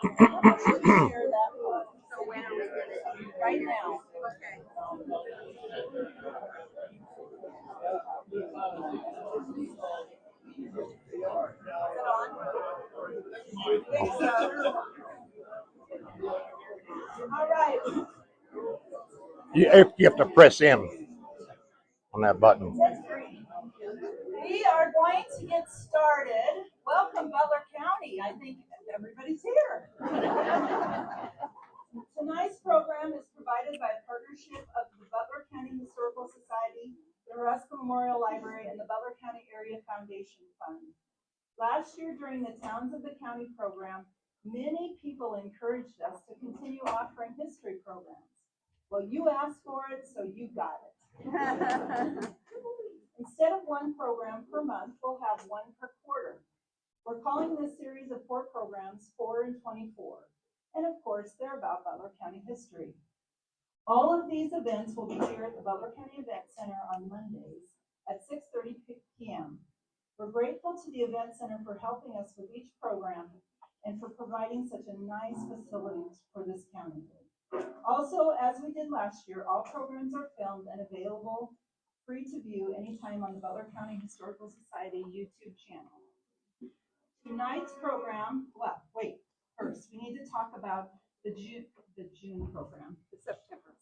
Share that one. So when are we gonna? Right now. Okay. All right. You have to press in on that button. We are going to get started. Welcome, Butler County. I think everybody's here. Tonight's program is provided by a partnership of the Butler County Historical Society, the Hruska Memorial Library, and the Butler County Area Foundation Fund. Last year, during the Towns of the County program, many people encouraged us to continue offering history programs. Well, you asked for it, so you got it. Instead of one program per month, we'll have one per quarter. We're calling this series of 4 programs 4 in 24. And of course, they're about Butler County history. All of these events will be here at the Butler County Event Center on Mondays at 6:30 p.m. We're grateful to the Event Center for helping us with each program and for providing such a nice facility for this county. Also, as we did last year, all programs are filmed and available free to view anytime on the Butler County Historical Society YouTube channel. Tonight's program, well, wait, first, we need to talk about the June program, the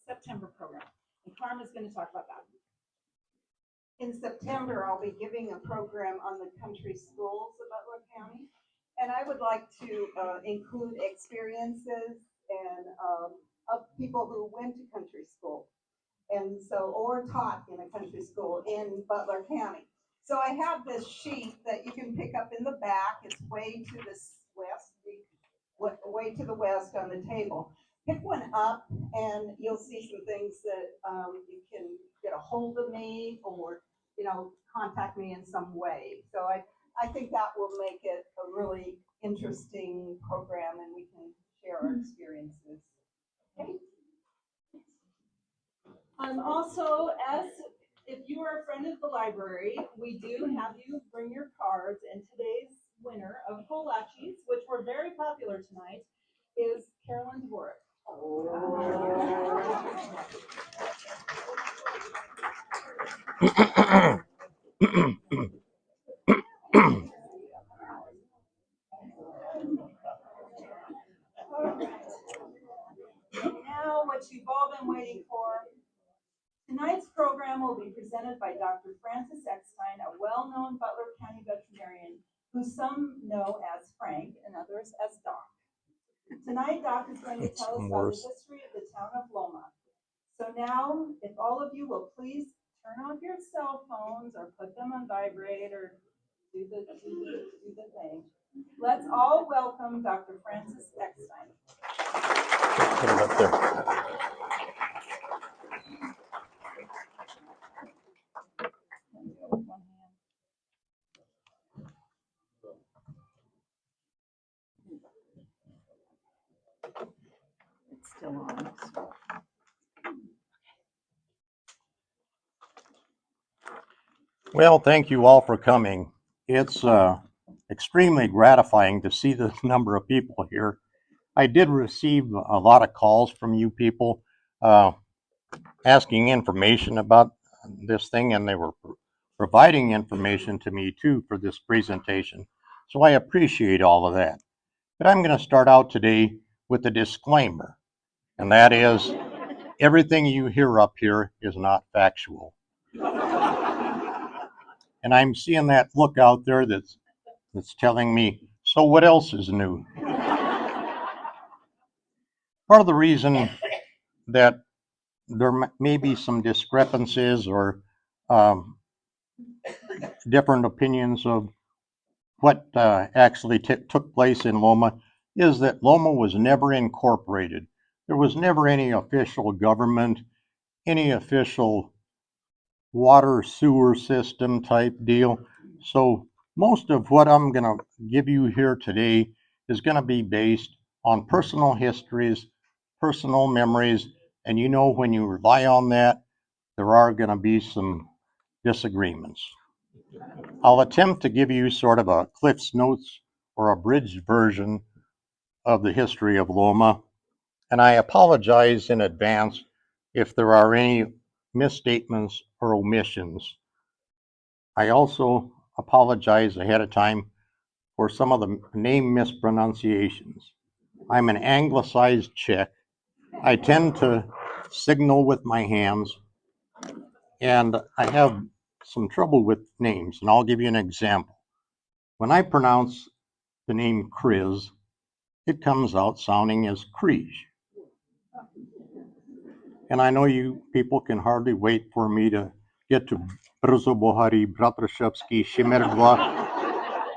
September program. And Carmen's going to talk about that. In September, I'll be giving a program on the country schools of Butler County. And I would like to include experiences and of people who went to country school. And so, or taught in a country school in Butler County. So I have this sheet that you can pick up in the back. It's way to the west on the table. Pick one up and you'll see some things that you can get a hold of me or, contact me in some way. So I think that will make it a really interesting program and we can share our experiences. Okay. Also, if you are a friend of the library, we do have you bring your cards, and today's winner of kolaches, which were very popular tonight, is Carolyn Dvorak. Now, what you've all been waiting for. Tonight's program will be presented by Dr. Francis Eckstein, a well-known Butler County veterinarian who some know as Frank and others as Doc. Tonight, Doc is going to tell us about the history of the town of Loma. So now, if all of you will please turn off your cell phones or put them on vibrate or do the thing. Let's all welcome Dr. Francis Eckstein. Put it up there. It's still on. Well, thank you all for coming. It's extremely gratifying to see the number of people here. I did receive a lot of calls from you people asking information about this thing, and they were providing information to me too for this presentation. So I appreciate all of that. But I'm going to start out today with a disclaimer, and that is everything you hear up here is not factual. And I'm seeing that look out there that's telling me, so what else is new? Part of the reason that there may be some discrepancies or different opinions of what actually took place in Loma is that Loma was never incorporated. There was never any official government, any official water sewer system type deal. So most of what I'm going to give you here today is going to be based on personal histories, personal memories, and when you rely on that, there are going to be some disagreements. I'll attempt to give you sort of a Cliff's Notes or abridged version of the history of Loma, and I apologize in advance if there are any misstatements or omissions. I also apologize ahead of time for some of the name mispronunciations. I'm an anglicized Czech. I tend to signal with my hands, and I have some trouble with names, and I'll give you an example. When I pronounce the name Kriz, it comes out sounding as Križ. And I know you people can hardly wait for me to get to Brzo Bohari, Bratrashevsky, Shimerdva,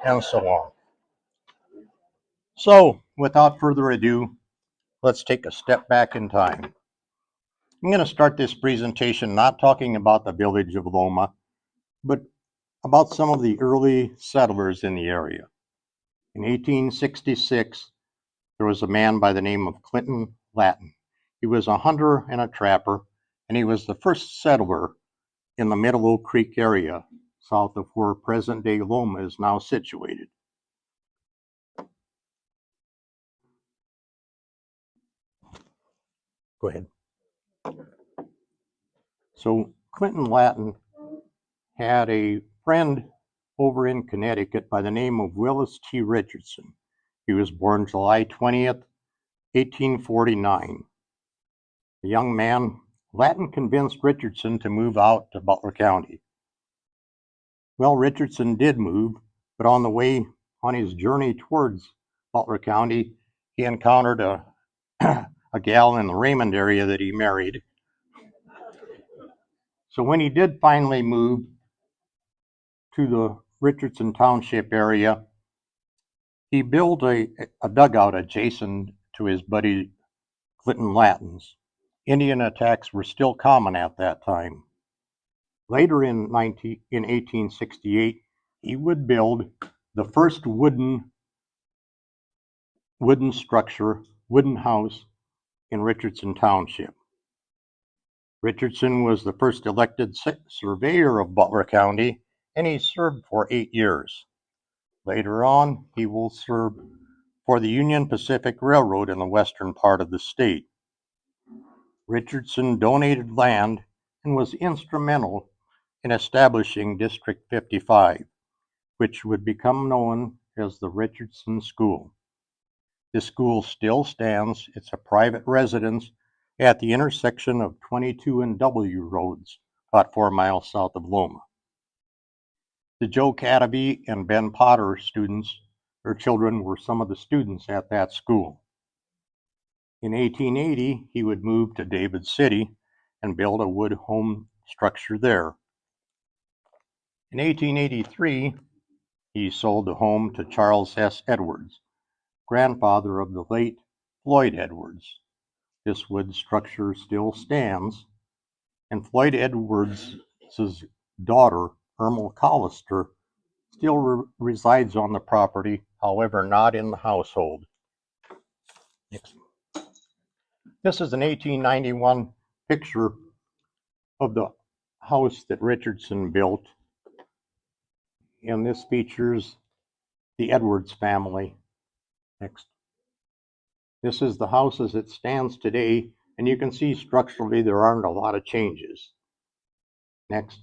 and so on. So, without further ado, let's take a step back in time. I'm going to start this presentation not talking about the village of Loma, but about some of the early settlers in the area. In 1866, there was a man by the name of Clinton Latin. He was a hunter and a trapper, and he was the first settler in the Middle Oak Creek area, south of where present-day Loma is now situated. Go ahead. So Clinton Latin had a friend over in Connecticut by the name of Willis T. Richardson. He was born July 20th, 1849. The young man, Latin convinced Richardson to move out to Butler County. Well, Richardson did move, but on the way on his journey towards Butler County, he encountered a gal in the Raymond area that he married. So when he did finally move to the Richardson Township area, he built a dugout adjacent to his buddy Clinton Latin's. Indian attacks were still common at that time. Later in 1868, he would build the first wooden structure, wooden house in Richardson Township. Richardson was the first elected surveyor of Butler County, and he served for 8 years. Later on, he will serve for the Union Pacific Railroad in the western part of the state. Richardson donated land and was instrumental in establishing District 55, which would become known as the Richardson School. This school still stands. It's a private residence at the intersection of 22 and W roads, about 4 miles south of Loma. The Joe Cadeby and Ben Potter students, their children, were some of the students at that school. In 1880, he would move to David City and build a wood home structure there. In 1883, he sold the home to Charles S. Edwards, grandfather of the late Floyd Edwards. This wood structure still stands, and Floyd Edwards' daughter, Irma Collister, still resides on the property, however, not in the household. Next. This is an 1891 picture of the house that Richardson built, and this features the Edwards family. Next. This is the house as it stands today, and you can see structurally there aren't a lot of changes. Next.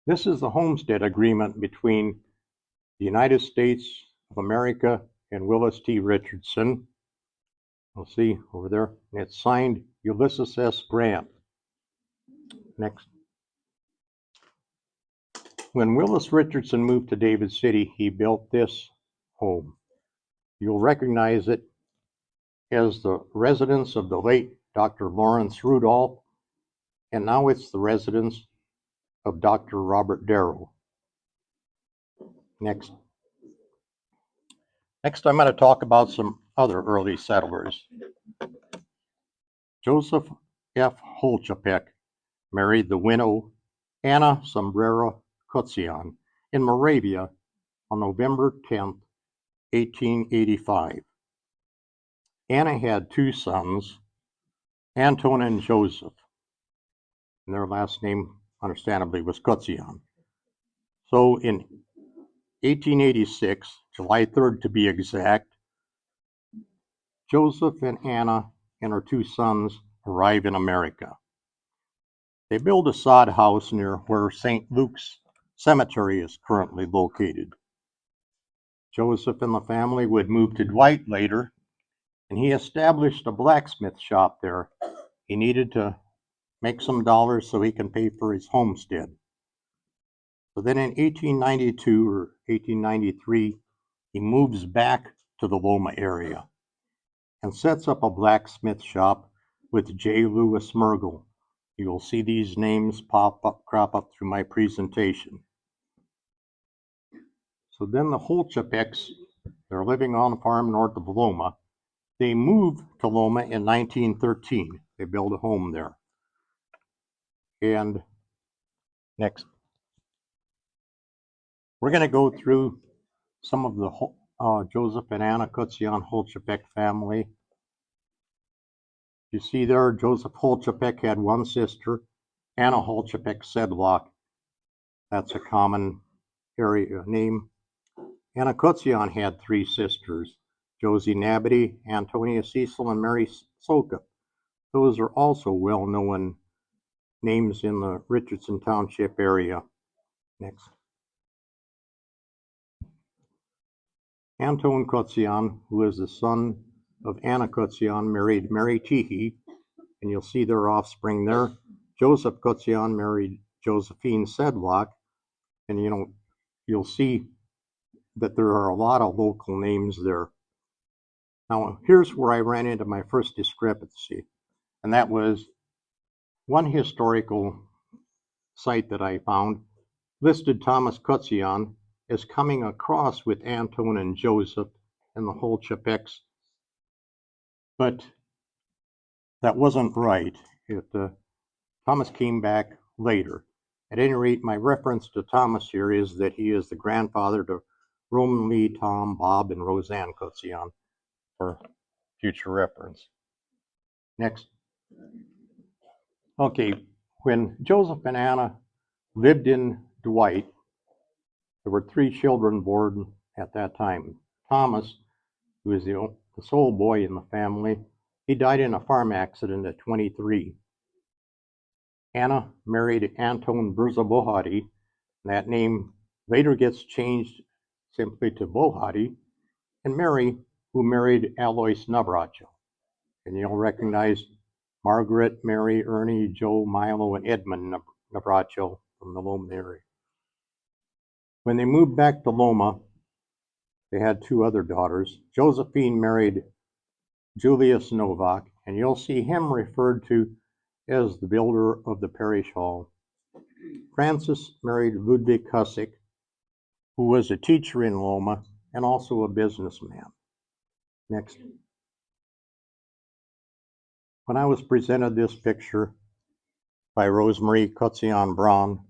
This is the homestead agreement between the United States of America and Willis T. Richardson. You'll see over there, and it's signed Ulysses S. Grant. Next. When Willis Richardson moved to David City, he built this home. You'll recognize it as the residence of the late Dr. Lawrence Rudolph, and now it's the residence of Dr. Robert Darrow. Next. Next, I'm going to talk about some other early settlers. Joseph F. Holchapek married the widow Anna Sombrero Kotzian in Moravia on November 10, 1885. Anna had 2 sons, Anton and Joseph, and their last name, understandably, was Kotzian. So in 1886, July 3rd to be exact, Joseph and Anna and her two sons arrive in America. They build a sod house near where St. Luke's Cemetery is currently located. Joseph and the family would move to Dwight later, and he established a blacksmith shop there. He needed to make some dollars so he can pay for his homestead. So then in 1892 or 1893, he moves back to the Loma area and sets up a blacksmith shop with J. Lewis Mergel. You will see these names crop up through my presentation. So then the Holchapeks, they're living on a farm north of Loma. They moved to Loma in 1913. They built a home there. And next, we're going to go through some of the Joseph and Anna Kutzian Holchapek family. You see there, Joseph Holchapek had one sister, Anna Holchapek Sedlock. That's a common area name. Anna Kutzian had three sisters, Josie Nabity, Antonia Cecil, and Mary Soka. Those are also well-known names in the Richardson Township area. Next. Anton Kutzian, who is the son of Anna Kutzian, married Mary Teehee, and you'll see their offspring there. Joseph Kutzian married Josephine Sedlock, and you'll see that there are a lot of local names there. Now, here's where I ran into my first discrepancy, and that was one historical site that I found listed Thomas Kutzian as coming across with Anton and Joseph and the Holchapeks, but that wasn't right. Thomas came back later. At any rate, my reference to Thomas here is that he is the grandfather to Roman Lee, Tom, Bob, and Roseanne Kutzian for future reference. Next. Okay, when Joseph and Anna lived in Dwight, there were three children born at that time. Thomas, who was the sole boy in the family, he died in a farm accident at 23. Anna married Anton Brza-Bohati. That name later gets changed simply to Bohati. And Mary, who married Alois Navratil. And you'll recognize Margaret, Mary, Ernie, Joe, Milo, and Edmund Navratil from the Loma area. When they moved back to Loma, they had two other daughters. Josephine married Julius Novak, and you'll see him referred to as the builder of the parish hall. Francis married Ludwig Hussik, who was a teacher in Loma and also a businessman. Next. When I was presented this picture by Rosemarie Kutzian Braun,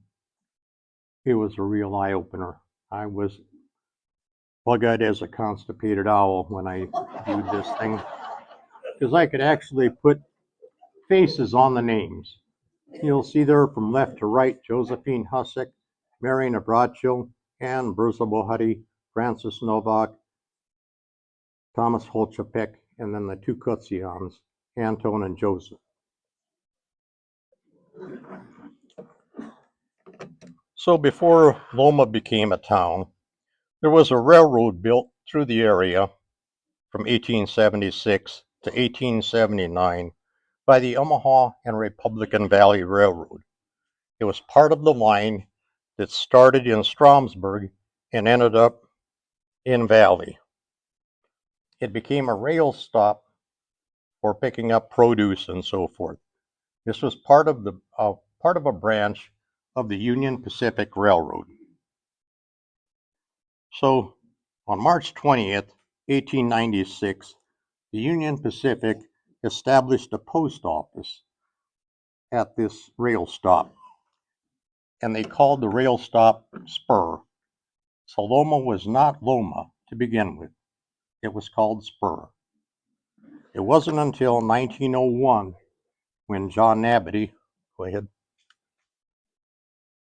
it was a real eye-opener. I was bug-eyed as a constipated owl when I viewed this thing, because I could actually put faces on the names. You'll see there from left to right, Josephine Hussik, Mary Navratil, Anne Brza-Bohati, Francis Novak, Thomas Holchapek, and then the two Kutzians, Anton and Joseph. So before Loma became a town, there was a railroad built through the area from 1876 to 1879 by the Omaha and Republican Valley Railroad. It was part of the line that started in Stromsburg and ended up in Valley. It became a rail stop for picking up produce and so forth. This was part of a branch of the Union Pacific Railroad. So on March 20th, 1896, the Union Pacific established a post office at this rail stop, and they called the rail stop Spur. So Loma was not Loma to begin with. It was called Spur. It wasn't until 1901 when John Nabity, go ahead.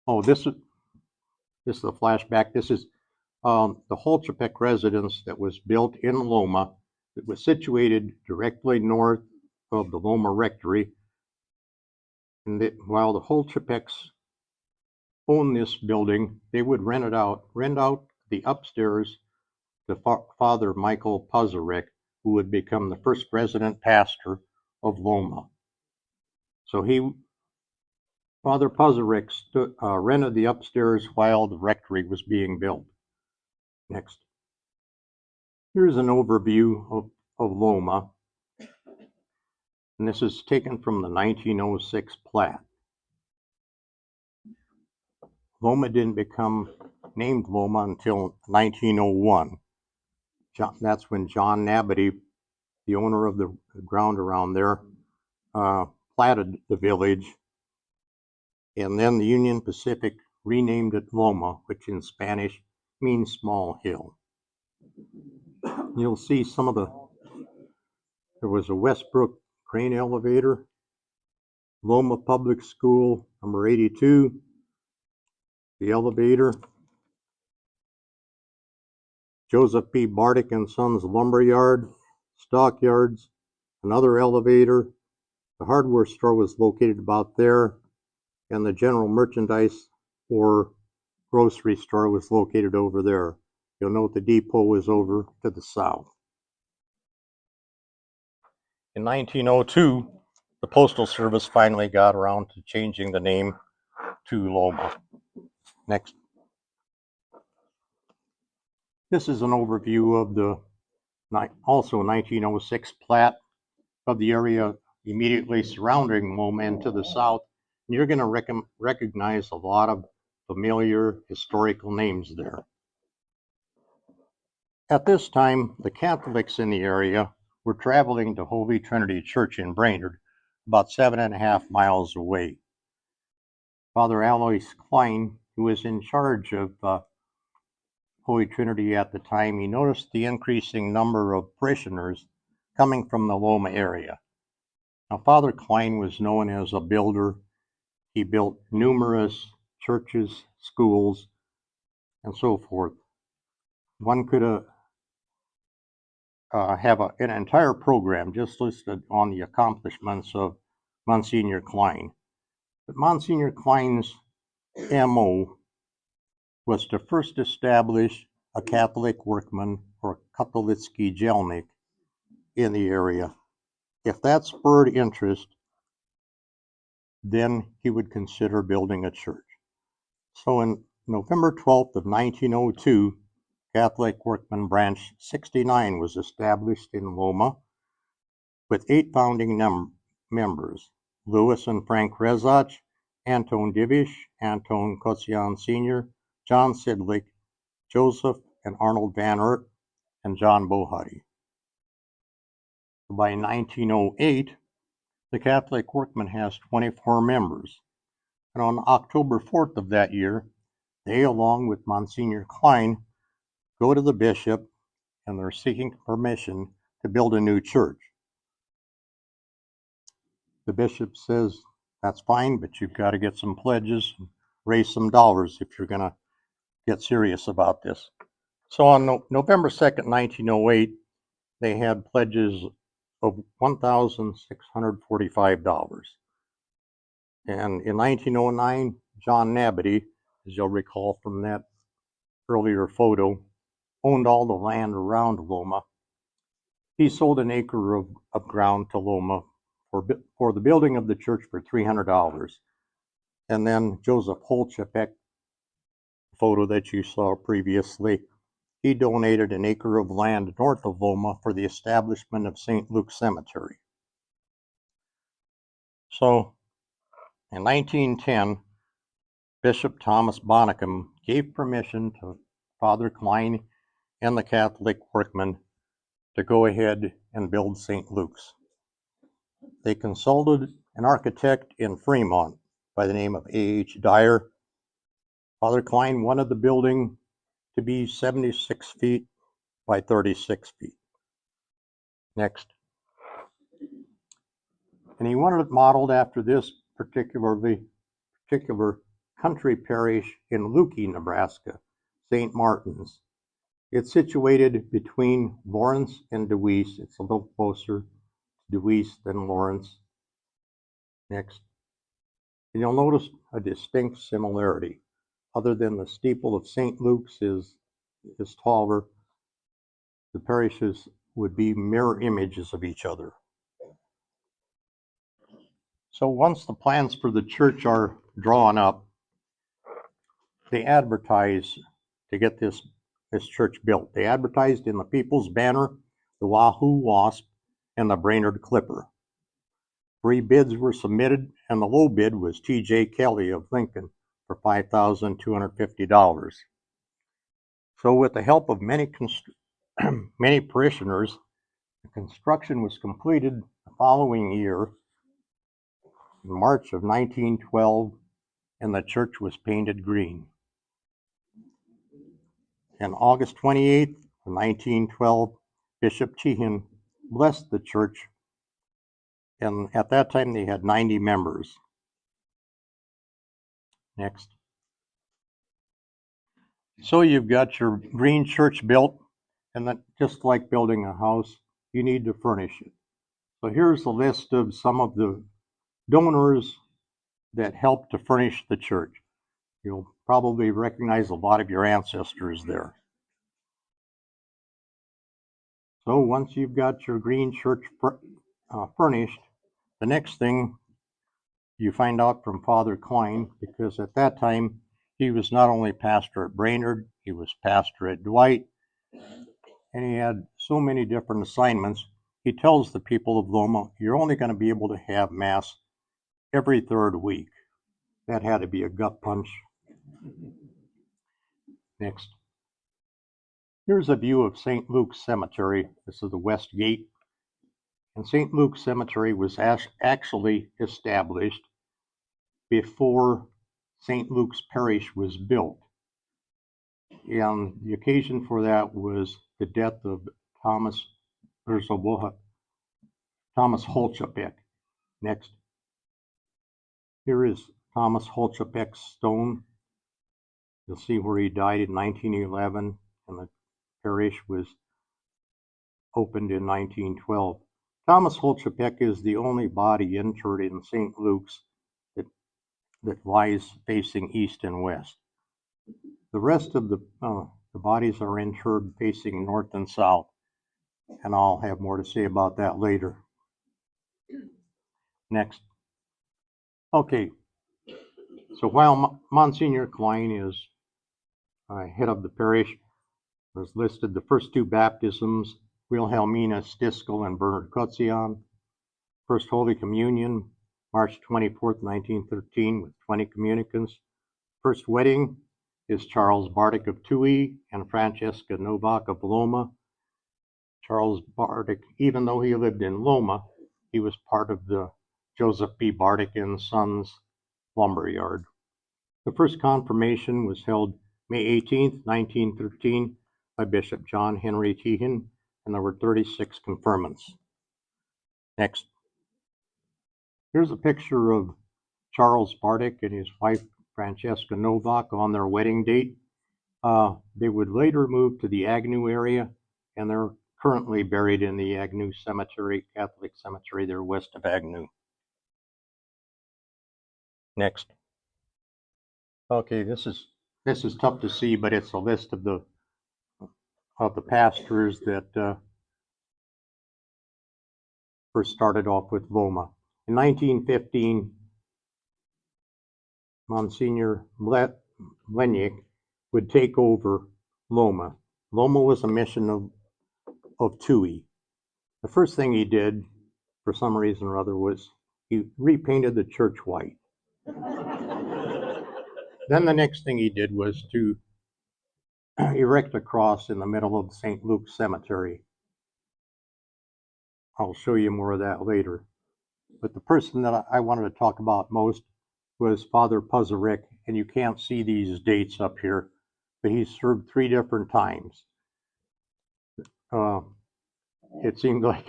Oh, this is a flashback. This is the Holchapek residence that was built in Loma It was situated directly north of the Loma Rectory, and while the Holchepeks owned this building, they would rent out the upstairs to Father Michael Puzarek, who would become the first resident pastor of Loma. So Father Puzarek rented the upstairs while the rectory was being built. Next. Here's an overview of Loma, and this is taken from the 1906 plat. Loma didn't become named Loma until 1901. That's when John Nabity, the owner of the ground around there, platted the village, and then the Union Pacific renamed it Loma, which in Spanish means small hill. You'll see there was a Westbrook crane elevator, Loma Public School number 82, the elevator, Joseph P. Bardick and Sons Lumberyard, Stockyards, another elevator. The hardware store was located about there, and the general merchandise or grocery store was located over there. You'll note the depot was over to the south. In 1902, the Postal Service finally got around to changing the name to Loma. Next. This is an overview of the also 1906 plat of the area immediately surrounding Loma and to the south. And you're going to recognize a lot of familiar historical names there. At this time, the Catholics in the area were traveling to Holy Trinity Church in Brainerd, about 7.5 miles away. Father Alois Klein, who was in charge of Holy Trinity at the time, he noticed the increasing number of parishioners coming from the Loma area. Now, Father Klein was known as a builder. He built numerous churches, schools, and so forth. One could have an entire program just listed on the accomplishments of Monsignor Klein. But Monsignor Klein's MO was to first establish a Catholic workman or Katolicki Jelnik in the area. If that spurred interest, then he would consider building a church. So on November 12th of 1902, Catholic Workman Branch 69 was established in Loma with 8 founding members: Louis and Frank Rezach, Anton Divish, Anton Kosian Sr., John Sidlick, Joseph and Arnold Van Oort, and John Bohutty. By 1908, the Catholic Workman has 24 members, and on October 4th of that year, they, along with Monsignor Klein, go to the bishop and they're seeking permission to build a new church. The bishop says, that's fine, but you've got to get some pledges and raise some dollars if you're going to get serious about this. So on November 2nd, 1908, they had pledges of $1,645. And in 1909, John Nabity, as you'll recall from that earlier photo, owned all the land around Loma. He sold an acre of ground to Loma for the building of the church for $300. And then Joseph Holchepek, the photo that you saw previously, he donated an acre of land north of Loma for the establishment of St. Luke's Cemetery. So in 1910, Bishop Thomas Bonnicum gave permission to Father Klein and the Catholic Workmen to go ahead and build St. Luke's. They consulted an architect in Fremont by the name of A.H. Dyer. Father Klein wanted the building to be 76 feet by 36 feet. Next. And he wanted it modeled after this particular country parish in Lukey, Nebraska, St. Martin's. It's situated between Lawrence and Deweese. It's a little closer to Deweese than Lawrence. Next. And you'll notice a distinct similarity. Other than the steeple of St. Luke's is taller, the parishes would be mirror images of each other. So once the plans for the church are drawn up, they advertise to get this church built. They advertised in the People's Banner, the Wahoo Wasp, and the Brainerd Clipper. 3 bids were submitted, and the low bid was T.J. Kelly of Lincoln for $5,250. So with the help of many parishioners, the construction was completed the following year, in March of 1912, and the church was painted green. On August 28th, 1912, Bishop Teehan blessed the church, and at that time they had 90 members. Next. So you've got your green church built, and that, just like building a house, you need to furnish it. So here's a list of some of the donors that helped to furnish the church. You'll probably recognize a lot of your ancestors there. So once you've got your green church furnished, the next thing you find out from Father Klein, because at that time he was not only pastor at Brainerd, he was pastor at Dwight, and he had so many different assignments. He tells the people of Loma, you're only going to be able to have Mass every 3rd week. That had to be a gut punch. Next. Here's a view of St. Luke's Cemetery. This is the west gate. And St. Luke's Cemetery was actually established before St. Luke's Parish was built. And the occasion for that was the death of Thomas Holchapek. Next. Here is Thomas Holchapek's stone. You'll see where he died in 1911, and the parish was opened in 1912. Thomas Holchapek is the only body interred in St. Luke's that lies facing east and west. The rest of the bodies are interred facing north and south, and I'll have more to say about that later. Next. Okay, so while Monsignor Klein is head of the parish, there's listed the first 2 baptisms, Wilhelmina Stiskel and Bernard Kotzian. First Holy Communion, March 24th, 1913, with 20 communicants. First wedding is Charles Bartik of Toohey and Francesca Novak of Loma. Charles Bartik, even though he lived in Loma, he was part of the Joseph B. Bartik and Sons lumber yard. The first confirmation was held May 18th, 1913 by Bishop John Henry Teehan, and there were 36 confirmants. Next. Here's a picture of Charles Bartik and his wife Francesca Novak on their wedding date. They would later move to the Agnew area, and they're currently buried in the Agnew Cemetery, Catholic Cemetery there west of Agnew. Next. Okay, this is tough to see, but it's a list of the pastors that first started off with Loma. In 1915, Monsignor Lenyik would take over Loma. Loma was a mission of Toohey. The first thing he did, for some reason or other, was he repainted the church white. Then the next thing he did was to erect a cross in the middle of St. Luke's Cemetery. I'll show you more of that later. But the person that I wanted to talk about most was Father Puzzarick, and you can't see these dates up here, but he served 3 different times. It seemed like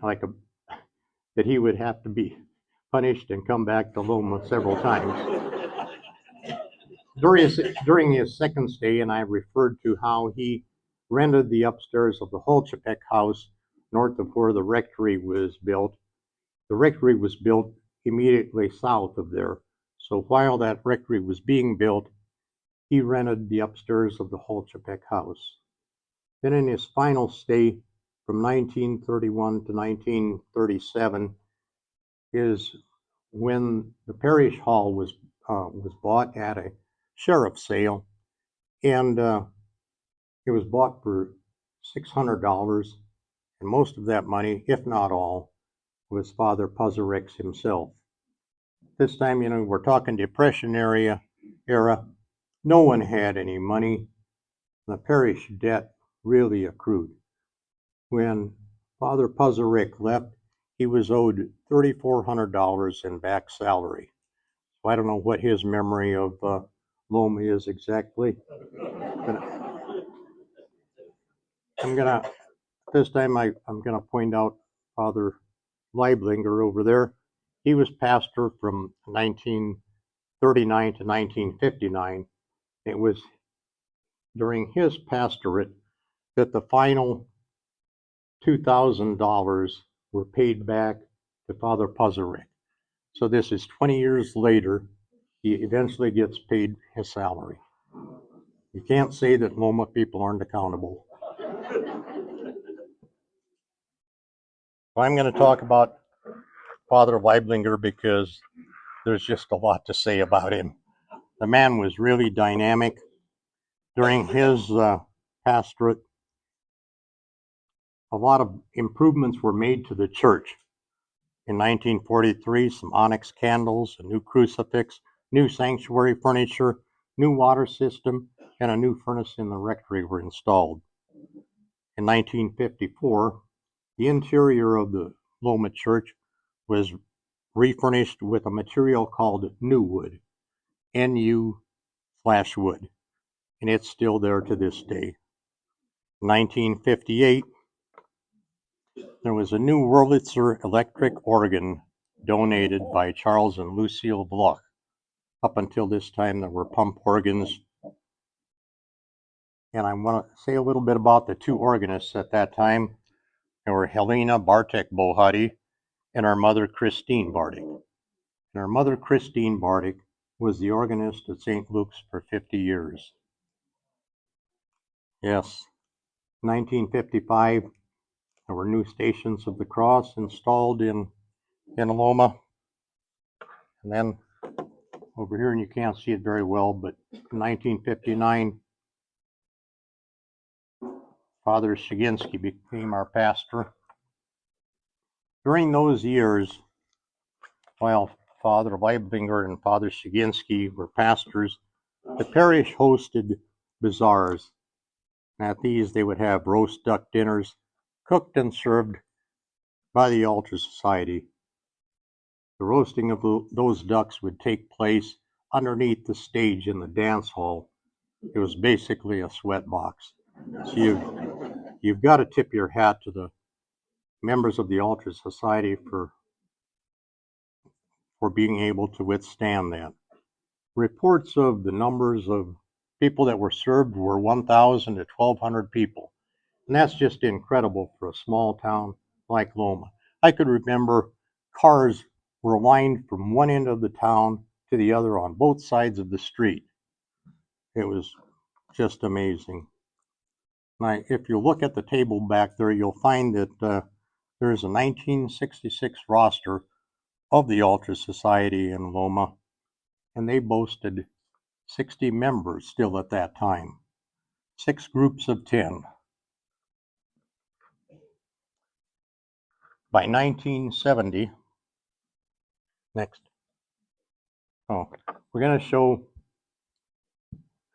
that he would have to be punished and come back to Loma several times. during his second stay, and I referred to how he rented the upstairs of the Holchepek house north of where the rectory was built. The rectory was built immediately south of there. So while that rectory was being built, he rented the upstairs of the Holchepek house. Then in his final stay from 1931 to 1937 is when the parish hall was bought at a sheriff's sale, and it was bought for $600, and most of that money, if not all, was Father Puzarek's himself. This time, we're talking Depression era. No one had any money. The parish debt really accrued. When Father Puzarek left, he was owed $3,400 in back salary. So I don't know what his memory of Loma is exactly. But this time I'm gonna point out Father Leiblinger over there. He was pastor from 1939 to 1959. It was during his pastorate that the final $2,000 were paid back to Father Puzarek. So this is 20 years later, he eventually gets paid his salary. You can't say that Loma people aren't accountable. Well, I'm going to talk about Father Leiblinger because there's just a lot to say about him. The man was really dynamic. During his pastorate, a lot of improvements were made to the church. In 1943, some onyx candles, a new crucifix, new sanctuary furniture, new water system, and a new furnace in the rectory were installed. In 1954, the interior of the Loma Church was refurnished with a material called new wood, NU/wood, and it's still there to this day. In 1958, there was a new Wurlitzer electric organ donated by Charles and Lucille Bloch. Up until this time, there were pump organs. And I want to say a little bit about the two organists at that time. There were Helena Bartek Bohati and our mother Christine Bartik. And our mother Christine Bartik was the organist at St. Luke's for 50 years. Yes, 1955, there were new Stations of the Cross installed in Loma. And then over here, and you can't see it very well, but in 1959, Father Shiginski became our pastor. During those years, while Father Leiblinger and Father Shiginski were pastors, the parish hosted bazaars. At these, they would have roast duck dinners cooked and served by the Altar Society. The roasting of those ducks would take place underneath the stage in the dance hall. It was basically a sweat box. So you've got to tip your hat to the members of the Altar Society for being able to withstand that. Reports of the numbers of people that were served were 1,000 to 1,200 people. And that's just incredible for a small town like Loma. I could remember cars were lined from one end of the town to the other on both sides of the street. It was just amazing. Now, if you look at the table back there, you'll find that there's a 1966 roster of the Altar Society in Loma, and they boasted 60 members still at that time, 6 groups of 10. By 1970, we're going to show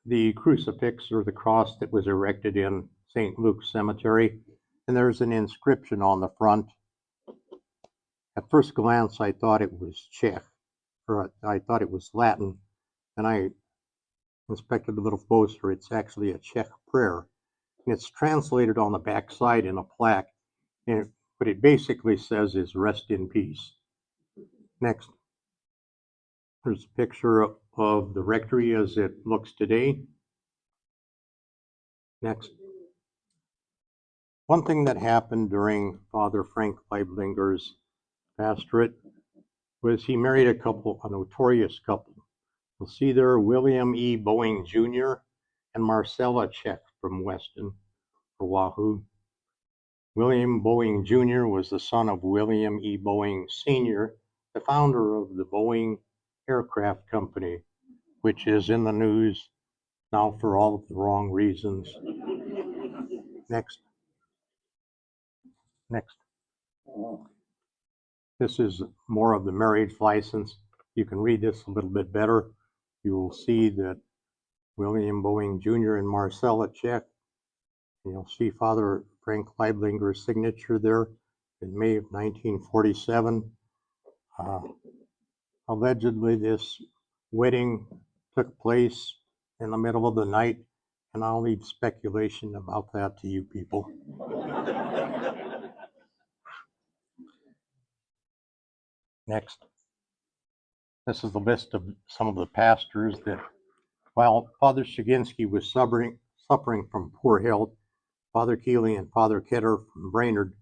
the crucifix or the cross that was erected in St. Luke's Cemetery, and there's an inscription on the front. At first glance, I thought it was Czech, or I thought it was Latin, and I inspected a little closer. It's actually a Czech prayer, and it's translated on the back side in a plaque, and what it basically says is rest in peace. Next, there's a picture of the rectory as it looks today. Next. One thing that happened during Father Frank Leiblinger's pastorate was he married a notorious couple. You'll see there William E. Boeing Jr. and Marcella Check from Weston, Oahu. William Boeing Jr. was the son of William E. Boeing Sr., the founder of the Boeing Aircraft Company, which is in the news now for all of the wrong reasons. Next. This is more of the marriage license. You can read this a little bit better. You will see that William Boeing Jr. and Marcella Check. You'll see Father Frank Leiblinger's signature there in May of 1947. Allegedly, this wedding took place in the middle of the night, and I'll leave speculation about that to you people. Next. This is the list of some of the pastors that, while Father Shiginski was suffering from poor health, Father Keeley and Father Ketter from Brainerd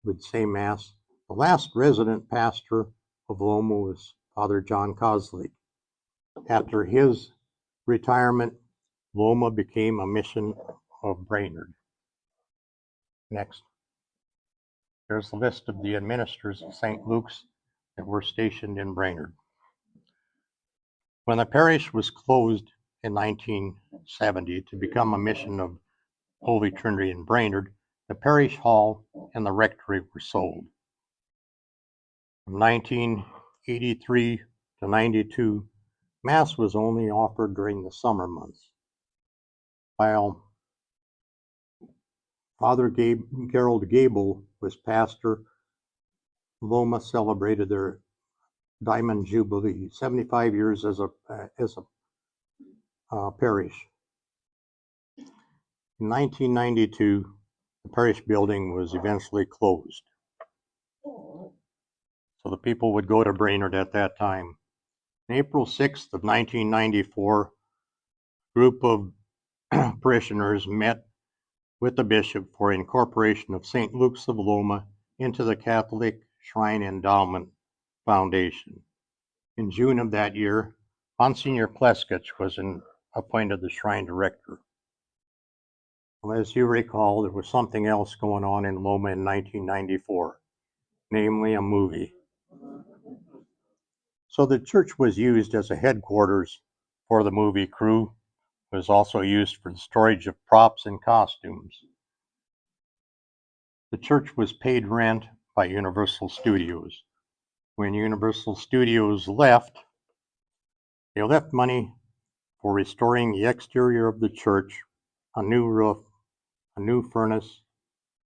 would say Mass. The last resident pastor of Loma was Father John Cosley. After his retirement, Loma became a mission of Brainerd. Next. There's the list of the administrators of St. Luke's that were stationed in Brainerd. When the parish was closed in 1970 to become a mission of Holy Trinity in Brainerd, the parish hall and the rectory were sold. From 1983 to 92, Mass was only offered during the summer months. While Father Gerald Gable was pastor, Loma celebrated their Diamond Jubilee, 75 years as a parish. In 1992, the parish building was eventually closed. So the people would go to Brainerd at that time. On April 6th of 1994, a group of parishioners met with the bishop for incorporation of St. Luke's of Loma into the Catholic Shrine Endowment Foundation. In June of that year, Monsignor Pleskich was appointed the shrine director. Well, as you recall, there was something else going on in Loma in 1994, namely a movie. So the church was used as a headquarters for the movie crew. It was also used for the storage of props and costumes. The church was paid rent by Universal Studios. When Universal Studios left, they left money for restoring the exterior of the church, a new roof, a new furnace,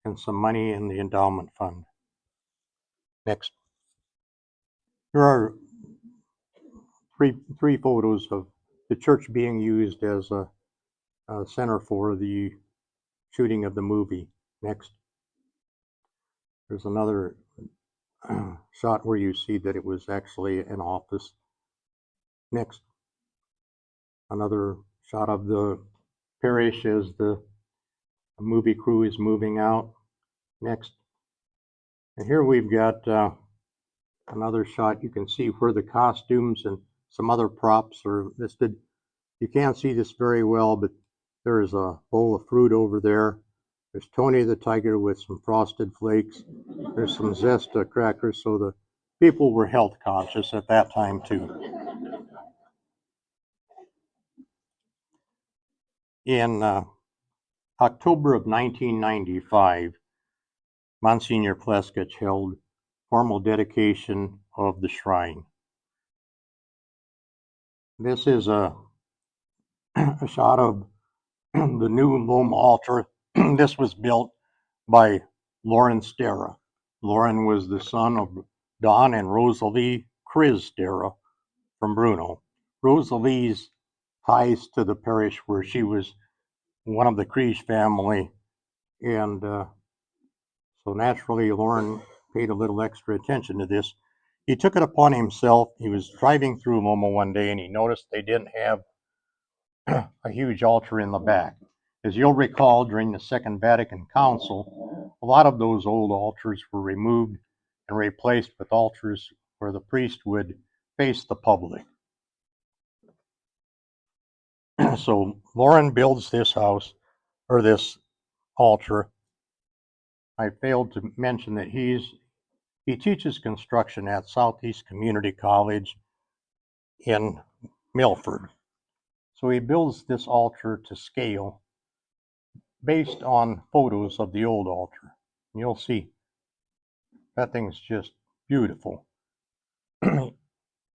and some money in the endowment fund. Next. Here are three photos of the church being used as a center for the shooting of the movie. Next. There's another shot where you see that it was actually an office. Next. Another shot of the parish as the movie crew is moving out. Next. And here we've got another shot. You can see where the costumes and some other props are listed. You can't see this very well, but there is a bowl of fruit over there. There's Tony the Tiger with some Frosted Flakes. There's some Zesta crackers, so the people were health conscious at that time too. In October of 1995, Monsignor Pleskich held formal dedication of the shrine. This is a shot of the new Loma altar. This was built by Lauren Stera. Lauren was the son of Don and Rosalie Chris Stera from Bruno. Rosalie's ties to the parish where she was one of the Kriege family, and so naturally Lauren paid a little extra attention to this. he took it upon himself. He was driving through Loma one day and he noticed they didn't have a huge altar in the back. As you'll recall, during the Second Vatican Council, a lot of those old altars were removed and replaced with altars where the priest would face the public. So Lauren builds this house, or this altar. I failed to mention that he teaches construction at Southeast Community College in Milford. So he builds this altar to scale based on photos of the old altar. And you'll see that thing's just beautiful.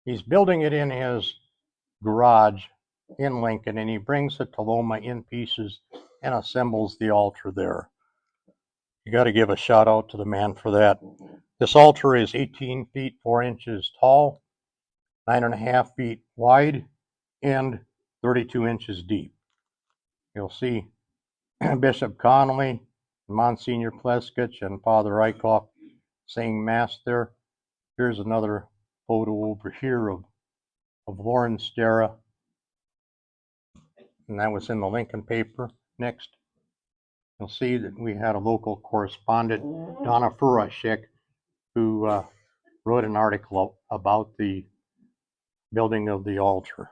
He's building it in his garage in Lincoln, and he brings it to Loma in pieces and assembles the altar there. You got to give a shout out to the man for that. This altar is 18 feet 4 inches tall, 9.5 feet wide, and 32 inches deep. You'll see Bishop Connolly, Monsignor Pleskich, and Father Eichhoff saying Mass there. Here's another photo over here of Lauren Stera, and that was in the Lincoln paper. Next, you'll see that we had a local correspondent, Donna Furashek, who wrote an article about the building of the altar.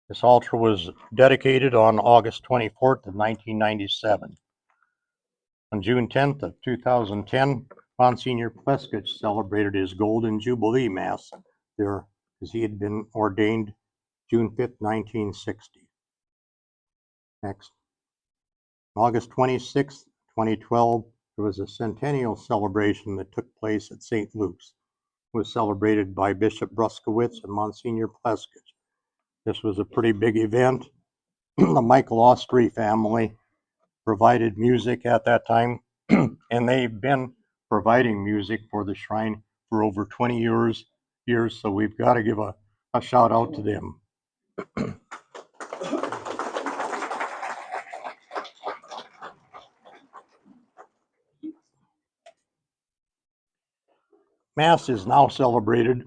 This altar was dedicated on August 24th of 1997. On June 10th of 2010, Monsignor Pleskich celebrated his Golden Jubilee Mass there, because he had been ordained June 5th, 1960. Next. August 26th, 2012, there was a centennial celebration that took place at St. Luke's. It was celebrated by Bishop Bruskowitz and Monsignor Pleskich. This was a pretty big event. The Michael Austri family provided music at that time, and they've been providing music for the shrine for over 20 years, so we've got to give a shout out to them. Mass is now celebrated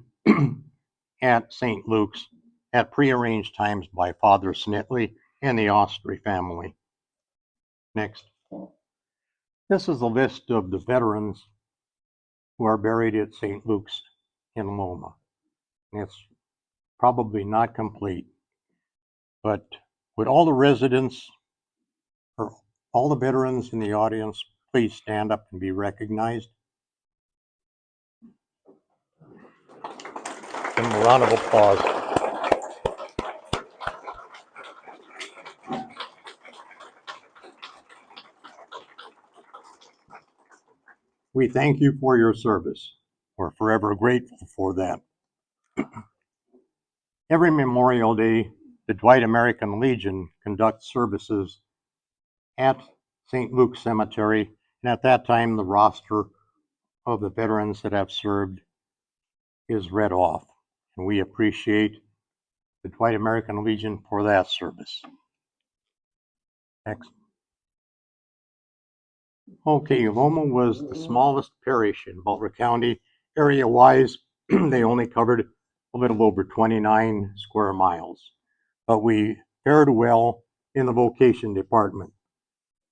at St. Luke's at prearranged times by Father Snitley and the Austri family. Next. This is a list of the veterans who are buried at St. Luke's in Loma. It's probably not complete, but would all the residents or all the veterans in the audience please stand up and be recognized? Give them a round of applause. We thank you for your service. We're forever grateful for that. Every Memorial Day, the Dwight American Legion conducts services at St. Luke's Cemetery, and at that time the roster of the veterans that have served is read off, and we appreciate the Dwight American Legion for that service. Next. Okay, Loma was the smallest parish in Butler County. Area-wise, they only covered a little over 29 square miles, but we fared well in the vocation department.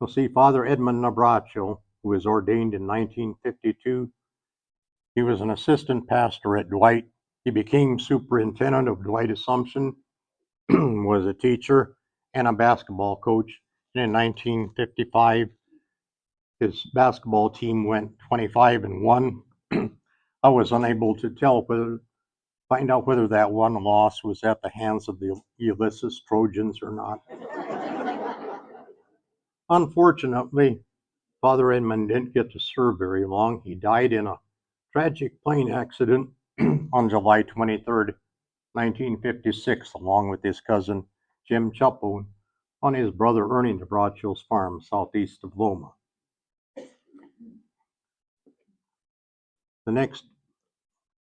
You'll see Father Edmund Nabracho, who was ordained in 1952. He was an assistant pastor at Dwight. He became superintendent of Dwight Assumption, was a teacher and a basketball coach. And in 1955, his basketball team went 25-1. I was unable to find out whether that one loss was at the hands of the Ulysses Trojans or not. Unfortunately, Father Edmund didn't get to serve very long. He died in a tragic plane accident on July 23rd, 1956, along with his cousin Jim Chuppo on his brother Ernie Nabracho's farm southeast of Loma. The next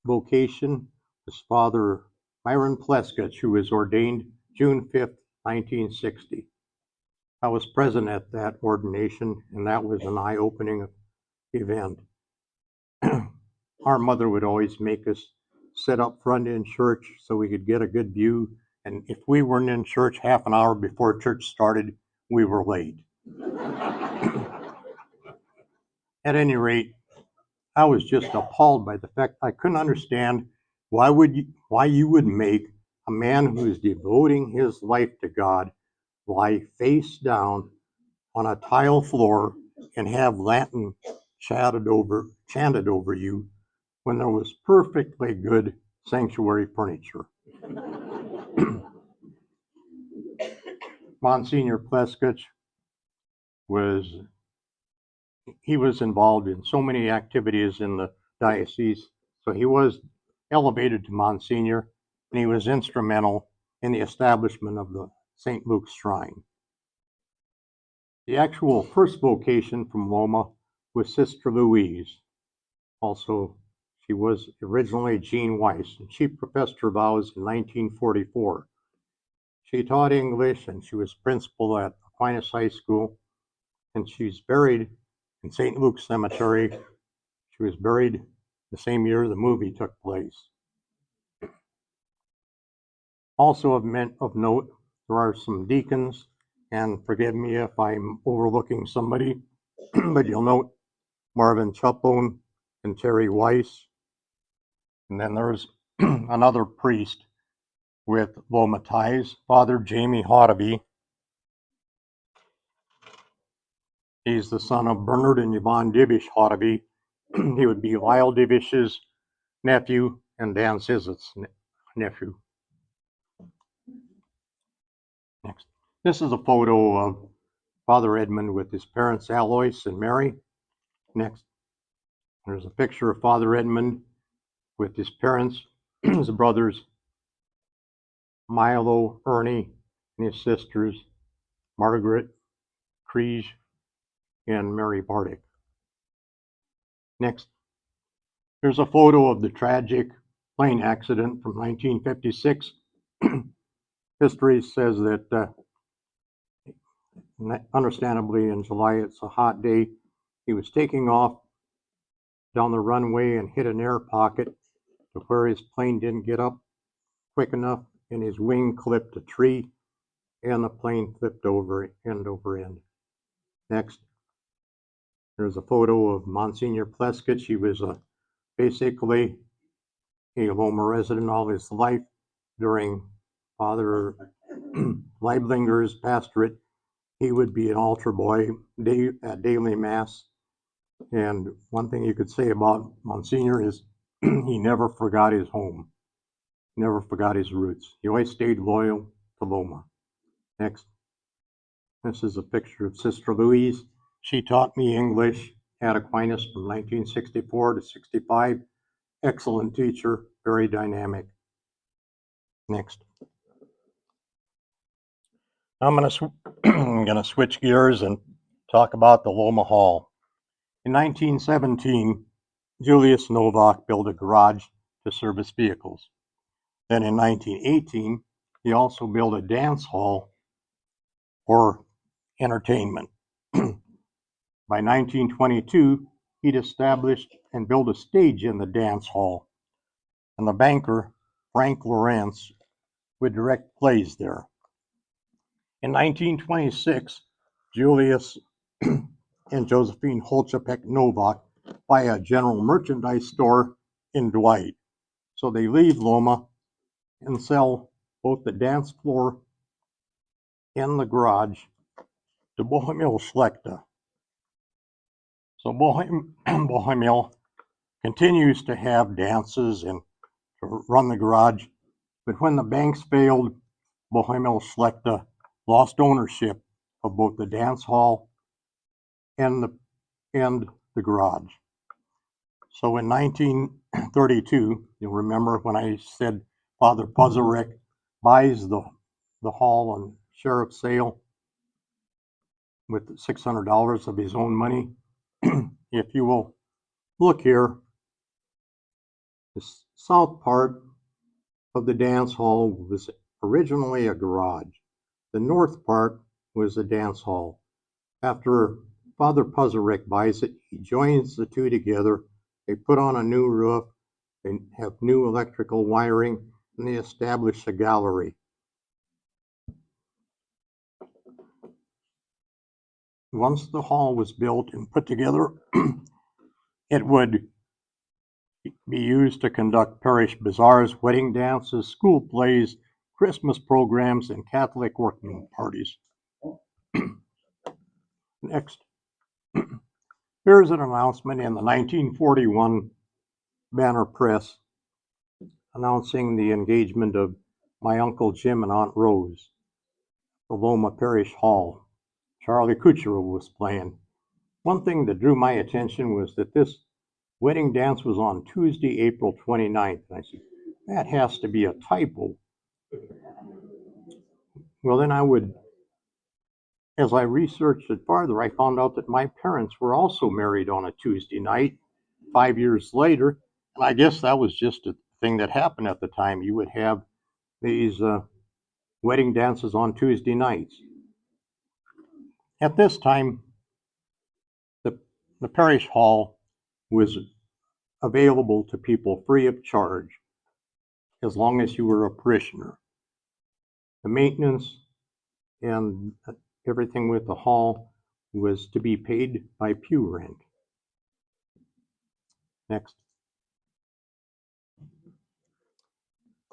vocation was Father Myron Pleskich, who was ordained June 5th, 1960. I was present at that ordination, and that was an eye-opening event. our mother would always make us sit up front in church so we could get a good view. And if we weren't in church half an hour before church started, we were late. At any rate, I was just appalled by the fact I couldn't understand why you would make a man who is devoting his life to God lie face down on a tile floor and have Latin chanted over you when there was perfectly good sanctuary furniture. Monsignor Pleskich was involved in so many activities in the diocese, so he was elevated to Monsignor, and he was instrumental in the establishment of the St. Luke's Shrine. The actual first vocation from Loma was Sister Louise. Also, she was originally Jean Weiss, and she professed her vows in 1944. She taught English, and she was principal at Aquinas High School, and she's buried in St. Luke's Cemetery. She was buried the same year the movie took place. Also of note, there are some deacons, and forgive me if I'm overlooking somebody, but you'll note Marvin Chupone and Terry Weiss. And then there's another priest with Loma ties, Father Jamie Haughtaby. He's the son of Bernard and Yvonne Divish Haughtaby. He would be Lyle Divish's nephew and Dan Sizzet's nephew. Next. This is a photo of Father Edmund with his parents Alois and Mary. Next. There's a picture of Father Edmund with his parents, his brothers, Milo, Ernie, and his sisters, Margaret, Kriege, and Mary Bardick. Next. Here's a photo of the tragic plane accident from 1956. History says that, understandably, in July, it's a hot day. He was taking off down the runway and hit an air pocket to where his plane didn't get up quick enough, and his wing clipped a tree, and the plane flipped over end over end. Next, there's a photo of Monsignor Pleskich. He was basically a Loma resident all his life. During Father Leiblinger's pastorate, he would be an altar boy at daily mass. And one thing you could say about Monsignor is he never forgot his home, never forgot his roots. He always stayed loyal to Loma. Next. This is a picture of Sister Louise. She taught me English at Aquinas from 1964 to 65. Excellent teacher, very dynamic. Next. I'm gonna switch gears and talk about the Loma Hall. In 1917, Julius Novak built a garage to service vehicles. Then in 1918, he also built a dance hall for entertainment. By 1922, he'd established and built a stage in the dance hall, and the banker, Frank Lawrence, would direct plays there. In 1926, Julius and Josephine Holchapek Novak buy a general merchandise store in Dwight. So they leave Loma and sell both the dance floor and the garage to Bohemil Schlechte. So Bohemil continues to have dances and to run the garage, but when the banks failed, Bohemil Schlechte lost ownership of both the dance hall and the garage. So in 1932, you'll remember when I said Father Puzzarek buys the hall on sheriff's sale with $600 of his own money. If you will look here, the south part of the dance hall was originally a garage. The north part was a dance hall. After Father Puzzarek buys it, he joins the two together, They put on a new roof, they have new electrical wiring, and they establish a gallery. Once the hall was built and put together, it would be used to conduct parish bazaars, wedding dances, school plays, Christmas programs, and Catholic workman parties. Next, here's an announcement in the 1941 Banner Press announcing the engagement of my Uncle Jim and Aunt Rose. The Loma Parish Hall. Charlie Kuchero was playing. One thing that drew my attention was that this wedding dance was on Tuesday, April 29th. And I said, that has to be a typo. Well, then as I researched it farther, I found out that my parents were also married on a Tuesday night 5 years later. And I guess that was just a thing that happened at the time. You would have these wedding dances on Tuesday nights. At this time, the parish hall was available to people free of charge as long as you were a parishioner. The maintenance and everything with the hall was to be paid by pew rent. Next.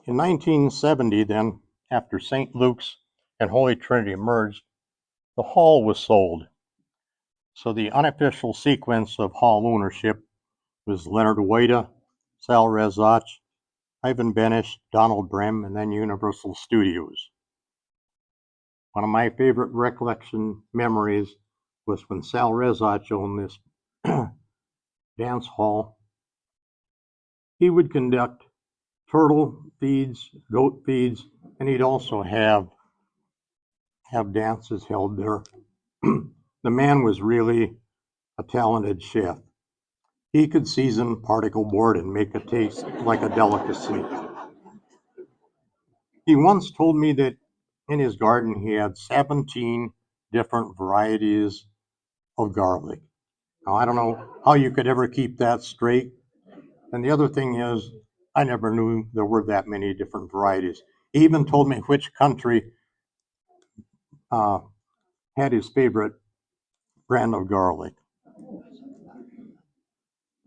In 1970, then, after St. Luke's and Holy Trinity merged, the hall was sold. So the unofficial sequence of hall ownership was Leonard Wada, Sal Rezach, Ivan Benish, Donald Brem, and then Universal Studios. One of my favorite recollection memories was when Sal Rezach owned this dance hall. He would conduct turtle feeds, goat feeds, and he'd also have dances held there. The man was really a talented chef. He could season particle board and make it taste like a delicacy. He once told me that in his garden he had 17 different varieties of garlic. Now, I don't know how you could ever keep that straight. And the other thing is, I never knew there were that many different varieties. He even told me which country had his favorite brand of garlic.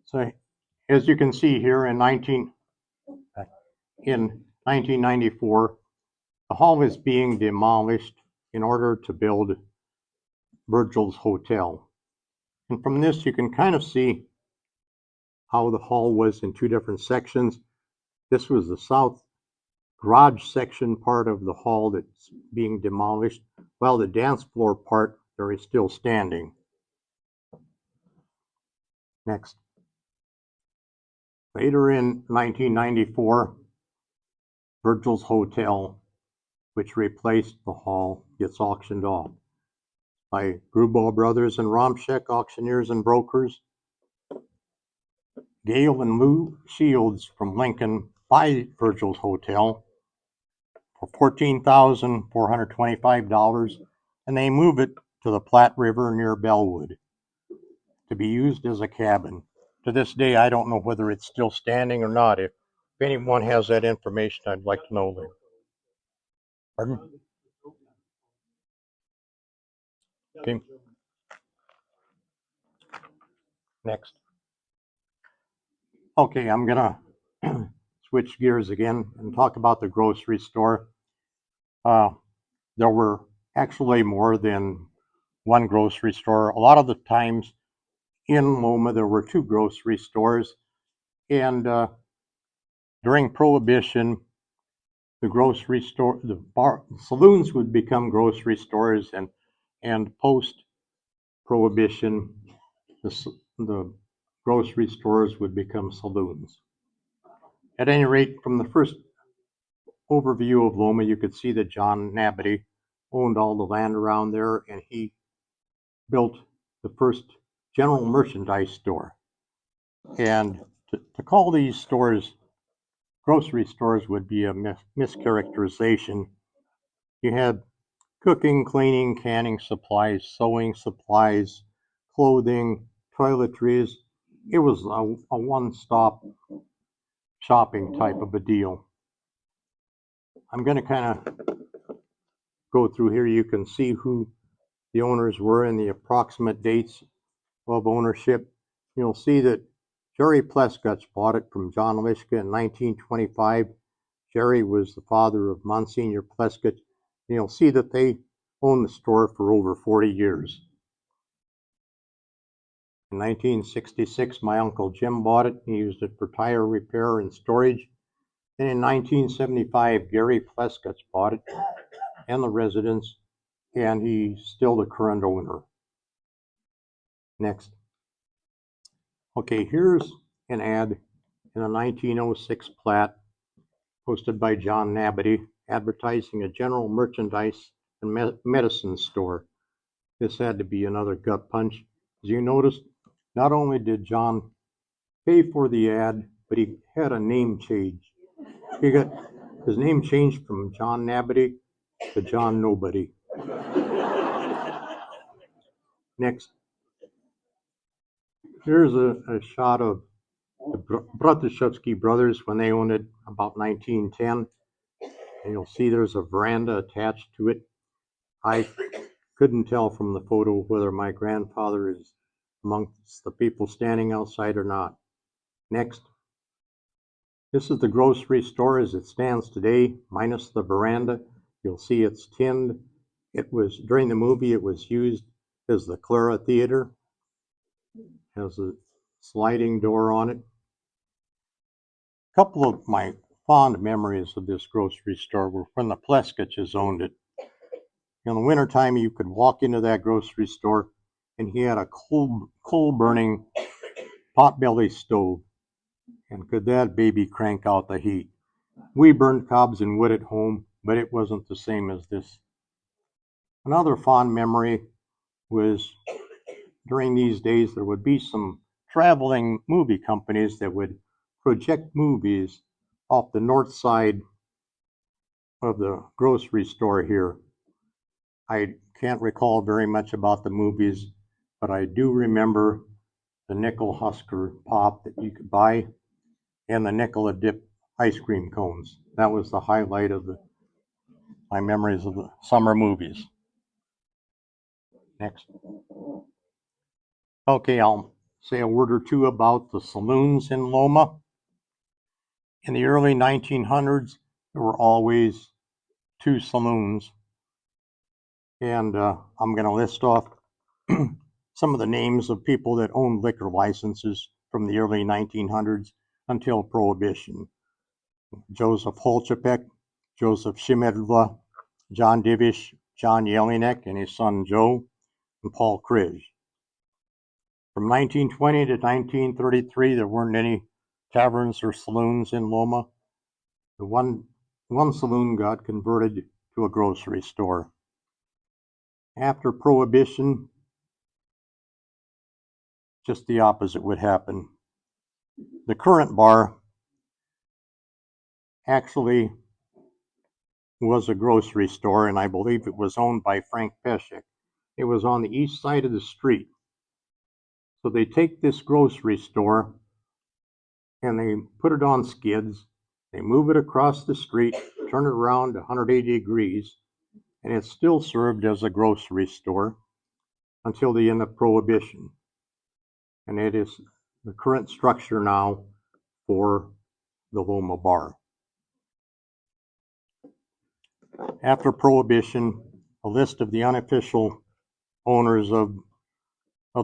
So, as you can see here, in 1994, the hall is being demolished in order to build Virgil's Hotel. And from this, you can kind of see how the hall was in two different sections. This was the south garage section part of the hall that's being demolished, while the dance floor part there is still standing. Next. Later in 1994, Virgil's Hotel, which replaced the hall, gets auctioned off by Grubauer Brothers and Romschek auctioneers and brokers. Gale and Lou Shields from Lincoln buy Virgil's Hotel for $14,425, and they move it to the Platte River near Bellwood to be used as a cabin. To this day, I don't know whether it's still standing or not. If anyone has that information, I'd like to know that. Pardon? Okay. Next. Okay, I'm gonna switch gears again and talk about the grocery store. There were actually more than one grocery store. A lot of the times in Loma, there were two grocery stores, and during Prohibition, the grocery store, saloons would become grocery stores, and post-Prohibition, the grocery stores would become saloons. At any rate, from the first overview of Loma, you could see that John Nabity owned all the land around there, and he built the first general merchandise store. And to call these stores grocery stores would be a mischaracterization. You had cooking, cleaning, canning supplies, sewing supplies, clothing, toiletries, it was a one-stop shopping type of a deal. I'm going to kind of go through here. You can see who the owners were and the approximate dates of ownership. You'll see that Jerry Pleskutch bought it from John Lishka in 1925. Jerry was the father of Monsignor Pleskutch. You'll see that they owned the store for over 40 years. In 1966, my Uncle Jim bought it. He used it for tire repair and storage. And in 1975, Gary Pleskutch bought it and the residence, and he's still the current owner. Next. Okay, here's an ad in a 1906 plat posted by John Nabity advertising a general merchandise and medicine store. This had to be another gut punch. As you noticed, not only did John pay for the ad, but he had a name change. He got his name changed from John Nabity to John Nobody. Next. Here's a shot of the Bratuszewski brothers when they owned it about 1910. And you'll see there's a veranda attached to it. I couldn't tell from the photo whether my grandfather is amongst the people standing outside or not. Next. This is the grocery store as it stands today, minus the veranda. You'll see it's tinned. It was, during the movie, it was used as the Clara Theater. Has a sliding door on it. A couple of my fond memories of this grocery store were when the Pleskutches owned it. In the wintertime, you could walk into that grocery store and he had a coal-burning potbelly stove. And could that baby crank out the heat? We burned cobs and wood at home, but it wasn't the same as this. Another fond memory was during these days there would be some traveling movie companies that would project movies off the north side of the grocery store here. I can't recall very much about the movies, but I do remember the nickel Husker pop that you could buy and the nickel dip ice cream cones. That was the highlight of my memories of the summer movies. Next. Okay, I'll say a word or two about the saloons in Loma. In the early 1900s, there were always 2 saloons. And I'm going to list off some of the names of people that owned liquor licenses from the early 1900s until Prohibition. Joseph Holchapek, Joseph Shimedla, John Divish, John Jelinek and his son Joe, and Paul Krish. From 1920 to 1933, there weren't any taverns or saloons in Loma. The one saloon got converted to a grocery store. After Prohibition, just the opposite would happen. The current bar actually was a grocery store, and I believe it was owned by Frank Peshek. It was on the east side of the street. So they take this grocery store and they put it on skids. They move it across the street, turn it around 180 degrees, and it's still served as a grocery store until the end of Prohibition. And it is the current structure now for the Loma Bar. After Prohibition, a list of the unofficial owners of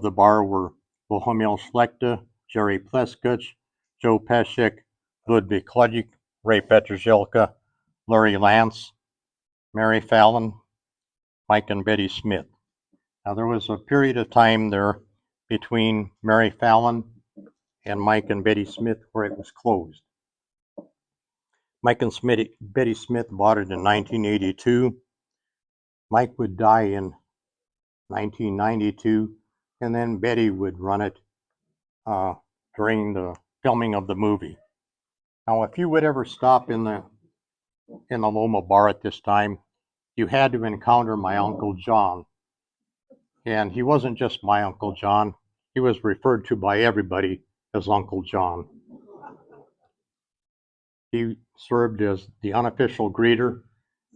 the bar were Bohumil Schlechte, Jerry Pleskutch, Joe Peshek, Ludwig Kludzik, Ray Petrzelka, Larry Lance, Mary Fallon, Mike and Betty Smith. Now there was a period of time there between Mary Fallon and Mike and Betty Smith where it was closed. Mike and Betty Smith bought it in 1982. Mike would die in 1992, and then Betty would run it during the filming of the movie. Now, if you would ever stop in the Loma Bar at this time, you had to encounter my Uncle John. And he wasn't just my Uncle John. He was referred to by everybody as Uncle John. He served as the unofficial greeter,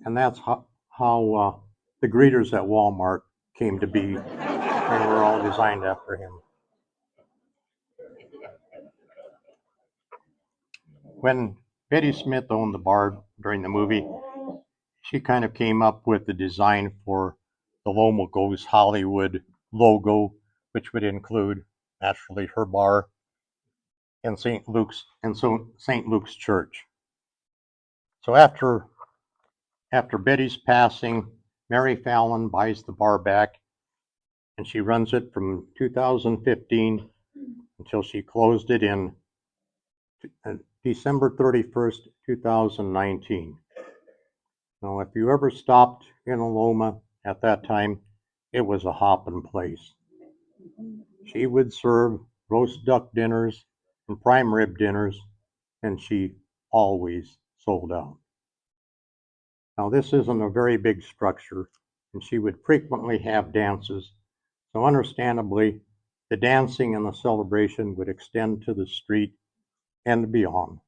and that's how the greeters at Walmart came to be. They were all designed after him. When Betty Smith owned the bar during the movie, she kind of came up with the design for the Loma Goes Hollywood logo, which would include naturally her bar and St. Luke's Church. So after Betty's passing, Mary Fallon buys the bar back, and she runs it from 2015 until she closed it in December 31st, 2019. Now, if you ever stopped in Loma at that time, it was a hopping place. She would serve roast duck dinners and prime rib dinners, and she always sold out. Now, this isn't a very big structure, and she would frequently have dances, so understandably, the dancing and the celebration would extend to the street and beyond.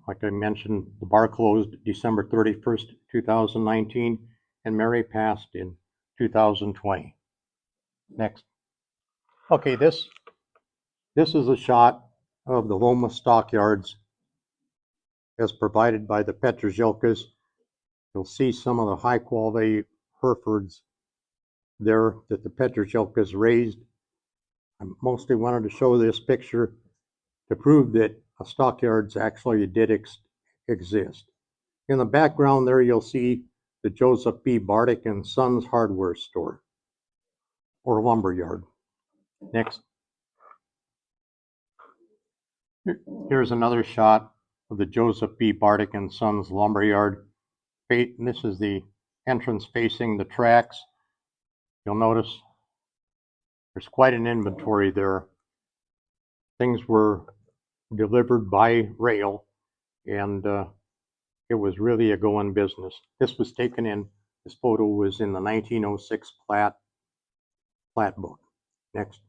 Like I mentioned, the bar closed December 31st, 2019, and Mary passed in 2020. Next. Okay, this is a shot of the Loma Stockyards as provided by the Petrozhelkas. You'll see some of the high quality Herefords there that the Petrozhelkas raised. I mostly wanted to show this picture to prove that a stockyards actually did exist. In the background there, you'll see the Joseph B. Bartik and Sons hardware store or lumber yard. Next. Here's another shot of the Joseph B. Bartik and Sons lumber yard. This is the entrance facing the tracks. You'll notice there's quite an inventory there. Things were delivered by rail, and it was really a going business. This photo was in the 1906 plat book. Next.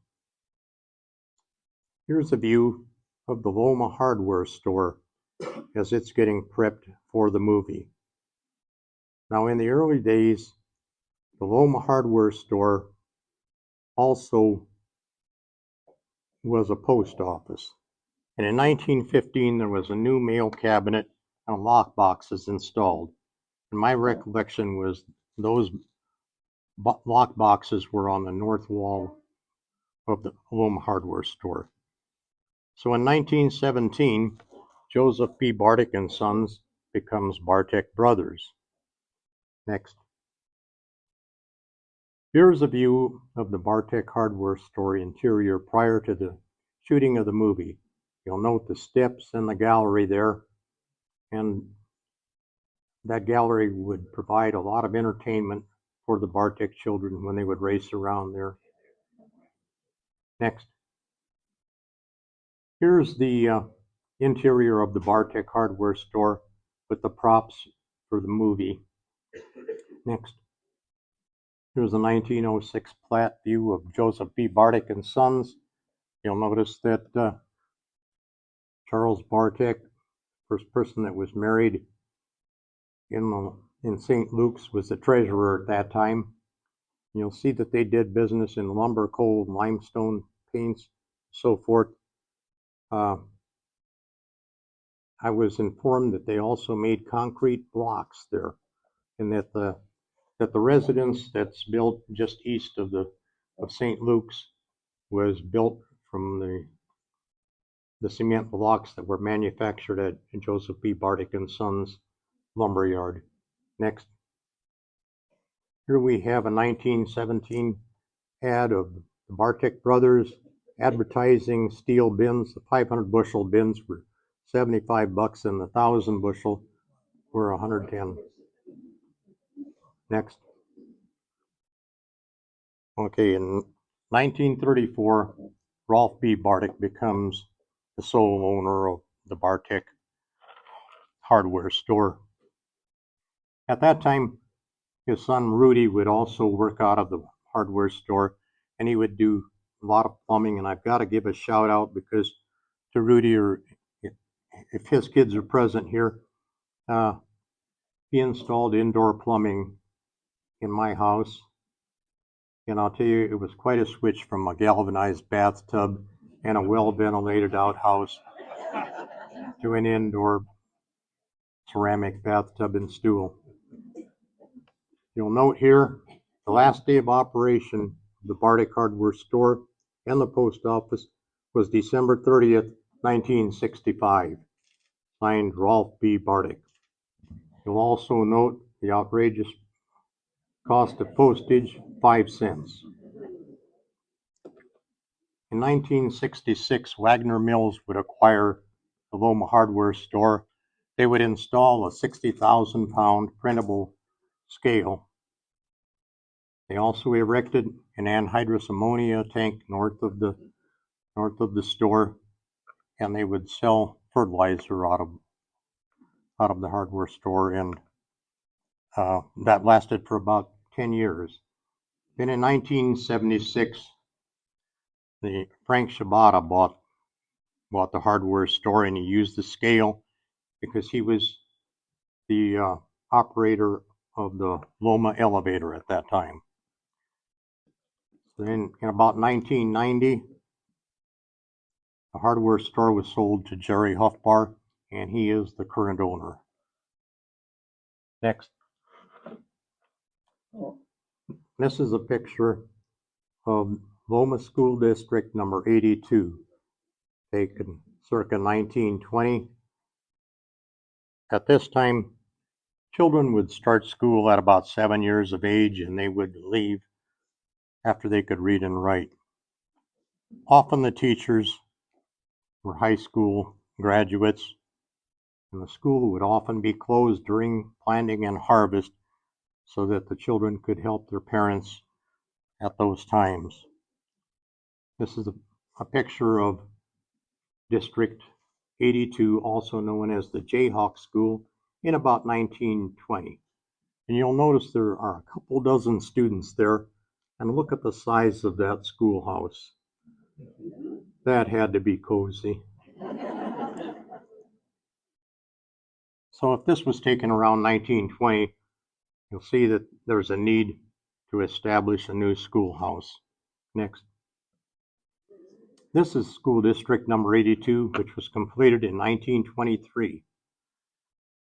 Here's a view of the Loma hardware store as it's getting prepped for the movie. Now, in the early days, the Loma hardware store also was a post office. And in 1915, there was a new mail cabinet and lock boxes installed. And my recollection was those lock boxes were on the north wall of the Loma hardware store. So in 1917, Joseph B. Bartik and Sons becomes Bartik Brothers. Next. Here's a view of the Bartik hardware store interior prior to the shooting of the movie. You'll note the steps and the gallery there, and that gallery would provide a lot of entertainment for the Bartik children when they would race around there. Next. Here's the interior of the Bartik hardware store with the props for the movie. Next. Here's a 1906 plat view of Joseph B. Bartik and Sons. You'll notice that Charles Bartik, first person that was married in St. Luke's, was the treasurer at that time. You'll see that they did business in lumber, coal, limestone, paints, so forth. I was informed that they also made concrete blocks there, and that the residence that's built just east of St. Luke's was built from the cement blocks that were manufactured at Joseph B. Bartik and Sons lumber yard. Next. Here we have a 1917 ad of the Bartik brothers advertising steel bins. The 500 bushel bins were $75 and the 1,000 bushel were $110. Next. Okay, in 1934, Rolf B. Bartik becomes the sole owner of the Bartik hardware store. At that time, his son Rudy would also work out of the hardware store, and he would do a lot of plumbing. And I've got to give a shout out because to Rudy, or if his kids are present here, he installed indoor plumbing in my house. And I'll tell you, it was quite a switch from a galvanized bathtub and a well-ventilated outhouse to an indoor ceramic bathtub and stool. You'll note here, the last day of operation of the Bardick Hardware Store and the post office was December 30th, 1965. Signed Rolf B. Bardick. You'll also note the outrageous cost of postage, 5 cents. In 1966, Wagner Mills would acquire the Loma hardware store. They would install a 60,000-pound printable scale. They also erected an anhydrous ammonia tank north of the store, and they would sell fertilizer out of the hardware store, and that lasted for about 10 years. Then in 1976, Frank Shabata bought the hardware store, and he used the scale because he was the operator of the Loma elevator at that time. Then in about 1990, the hardware store was sold to Jerry Huffbar, and he is the current owner. Next. This is a picture of Loma School District number 82, taken circa 1920. At this time, children would start school at about 7 years of age, and they would leave after they could read and write. Often the teachers were high school graduates, and the school would often be closed during planting and harvest so that the children could help their parents at those times. This is a picture of District 82, also known as the Jayhawk School, in about 1920. And you'll notice there are a couple dozen students there, and look at the size of that schoolhouse. That had to be cozy. So if this was taken around 1920, you'll see that there's a need to establish a new schoolhouse. Next. This is school district number 82, which was completed in 1923.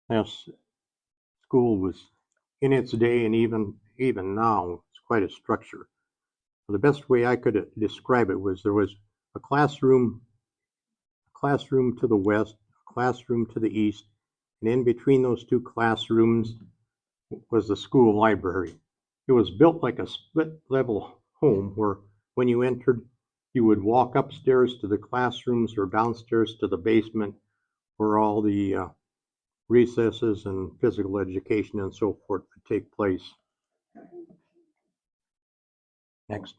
This school was in its day, and even now, it's quite a structure. The best way I could describe it was there was a classroom to the west, a classroom to the east, and in between those two classrooms was the school library. It was built like a split-level home where when you entered, you would walk upstairs to the classrooms or downstairs to the basement where all the recesses and physical education and so forth would take place. Next.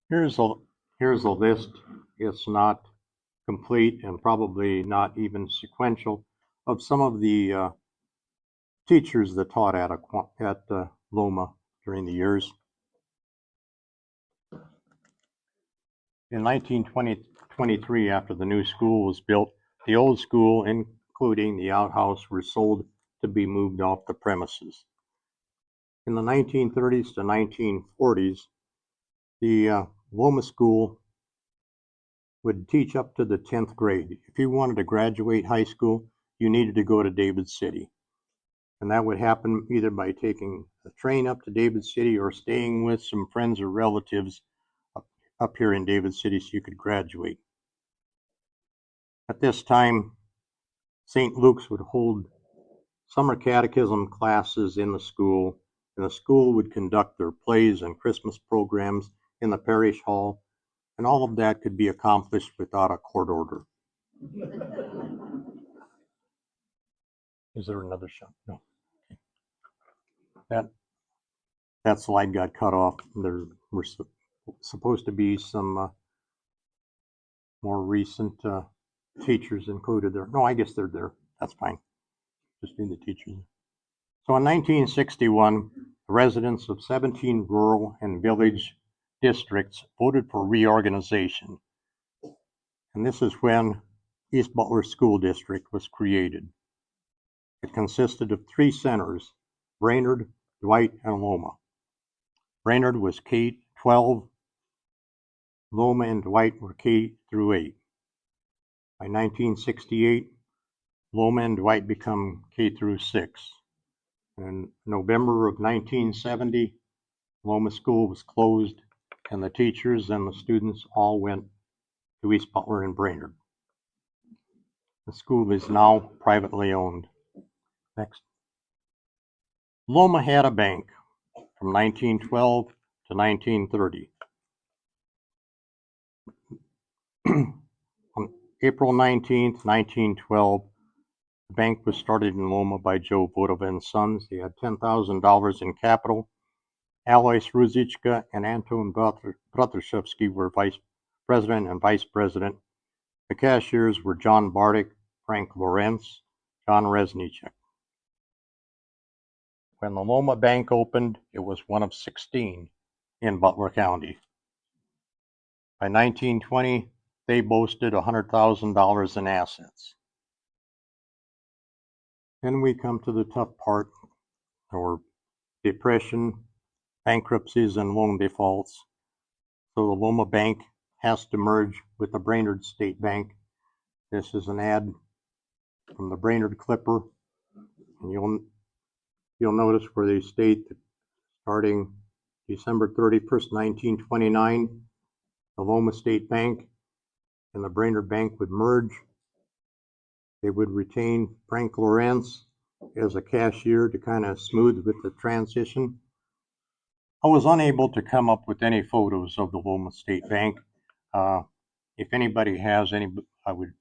Here's a list. It's not complete and probably not even sequential of some of the teachers that taught at Loma during the years. In 1923, after the new school was built, the old school, including the outhouse, were sold to be moved off the premises. In the 1930s to 1940s, the Loma school would teach up to the 10th grade. If you wanted to graduate high school, you needed to go to David City. And that would happen either by taking a train up to David City or staying with some friends or relatives up here in David City so you could graduate. At this time, St. Luke's would hold summer catechism classes in the school, and the school would conduct their plays and Christmas programs in the parish hall, and all of that could be accomplished without a court order. Is there another shot? No. Okay. That slide got cut off. There were supposed to be some more recent teachers included there. No, I guess they're there. That's fine. Just need the teachers. So in 1961, the residents of 17 rural and village districts voted for reorganization. And this is when East Butler School District was created. It consisted of 3 centers, Brainerd, Dwight, and Loma. Brainerd was K-12, Loma and Dwight were K through 8. By 1968, Loma and Dwight become K through 6. In November of 1970, Loma School was closed, and the teachers and the students all went to East Butler and Brainerd. The school is now privately owned. Next. Loma had a bank from 1912 to 1930. On April 19th, 1912, the bank was started in Loma by Joe Vodova and Sons. They had $10,000 in capital. Alois Hruska and Anton Bratrashevsky were vice president and vice president. The cashiers were John Bardick, Frank Lorenz, John Resnichek. When the Loma Bank opened, it was one of 16 in Butler County. By 1920, they boasted $100,000 in assets. Then we come to the tough part, or depression, bankruptcies, and loan defaults. So the Loma Bank has to merge with the Brainerd State Bank. This is an ad from the Brainerd Clipper, and you'll notice where they state that starting December 31st, 1929, the Loma State Bank and the Brainerd Bank would merge. They would retain Frank Lorenz as a cashier to kind of smooth with the transition. I was unable to come up with any photos of the Loma State Bank. If anybody has any, I would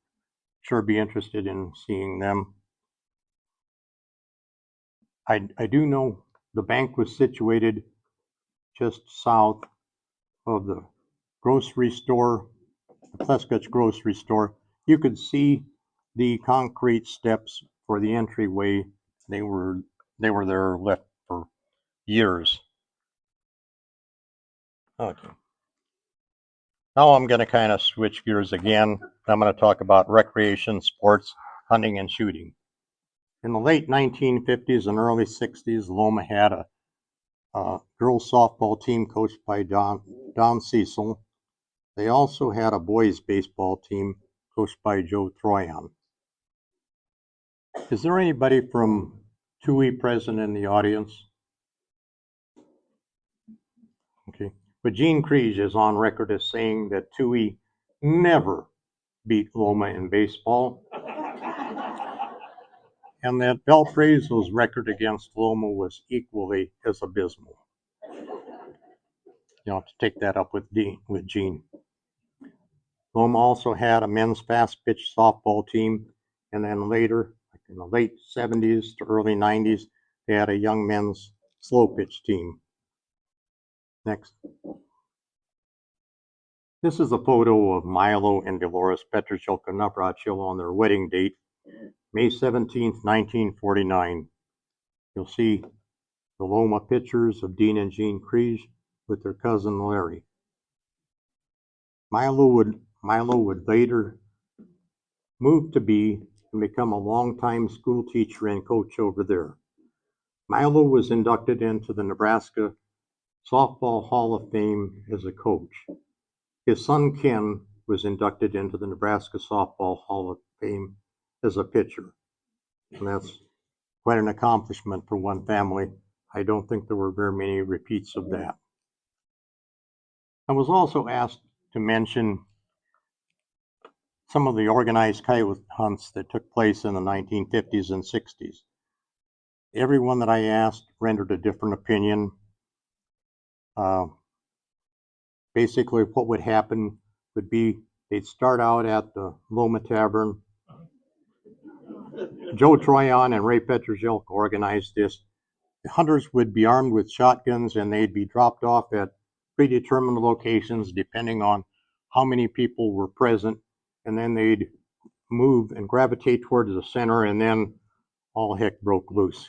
sure be interested in seeing them. I do know the bank was situated just south of the grocery store, the Pleskutch grocery store. You could see the concrete steps for the entryway. They were there left for years. Okay. Now I'm going to kind of switch gears again. I'm going to talk about recreation, sports, hunting, and shooting. In the late 1950s and early 60s, Loma had a girls softball team coached by Don Cecil. They also had a boys baseball team coached by Joe Troyan. Is there anybody from TUI present in the audience? Okay. But Gene Kriege is on record as saying that TUI never beat Loma in baseball. And that Valparaiso's record against Loma was equally as abysmal. You'll have to take that up with Gene. Loma also had a men's fast pitch softball team, and then later, like in the late 70s to early 90s, they had a young men's slow pitch team. Next. This is a photo of Milo and Dolores Petrochelka Navrachil on their wedding date, May 17th, 1949. You'll see the Loma pictures of Dean and Jean Kriege with their cousin Larry. Milo would later move to be and become a longtime school teacher and coach over there. Milo was inducted into the Nebraska Softball Hall of Fame as a coach. His son Ken was inducted into the Nebraska Softball Hall of Fame as a pitcher. And that's quite an accomplishment for one family. I don't think there were very many repeats of that. I was also asked to mention some of the organized coyote hunts that took place in the 1950s and 60s. Everyone that I asked rendered a different opinion. Basically, what would happen would be they'd start out at the Loma Tavern. Joe Troyan and Ray Petrozhelk organized this. The hunters would be armed with shotguns and they'd be dropped off at predetermined locations depending on how many people were present, and then they'd move and gravitate towards the center, and then all heck broke loose.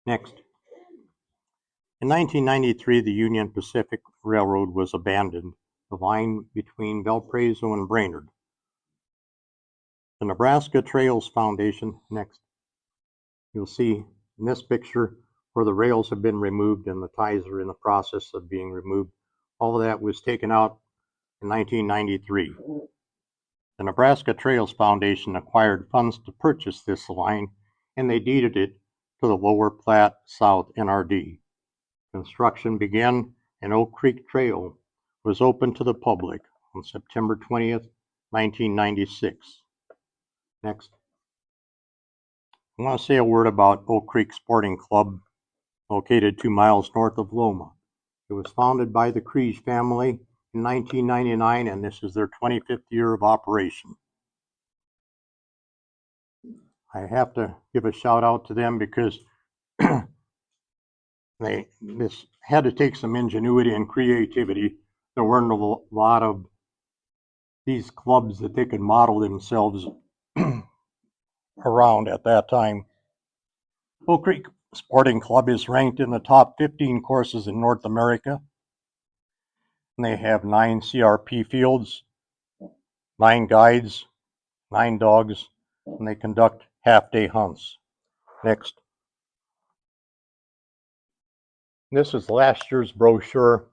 Next. In 1993, the Union Pacific Railroad was abandoned, the line between Valparaiso and Brainerd. The Nebraska Trails Foundation, next. You'll see in this picture where the rails have been removed and the ties are in the process of being removed. All of that was taken out in 1993. The Nebraska Trails Foundation acquired funds to purchase this line, and they deeded it to the Lower Platte South NRD. Construction began, and Oak Creek Trail was opened to the public on September 20th, 1996. Next. I want to say a word about Oak Creek Sporting Club, located 2 miles north of Loma. It was founded by the Creech family in 1999, and this is their 25th year of operation. I have to give a shout out to them because this had to take some ingenuity and creativity. There weren't a lot of these clubs that they could model themselves around at that time. Oak Creek Sporting Club is ranked in the top 15 courses in North America. And they have 9 CRP fields, 9 guides, 9 dogs, and they conduct half-day hunts. Next. This is last year's brochure.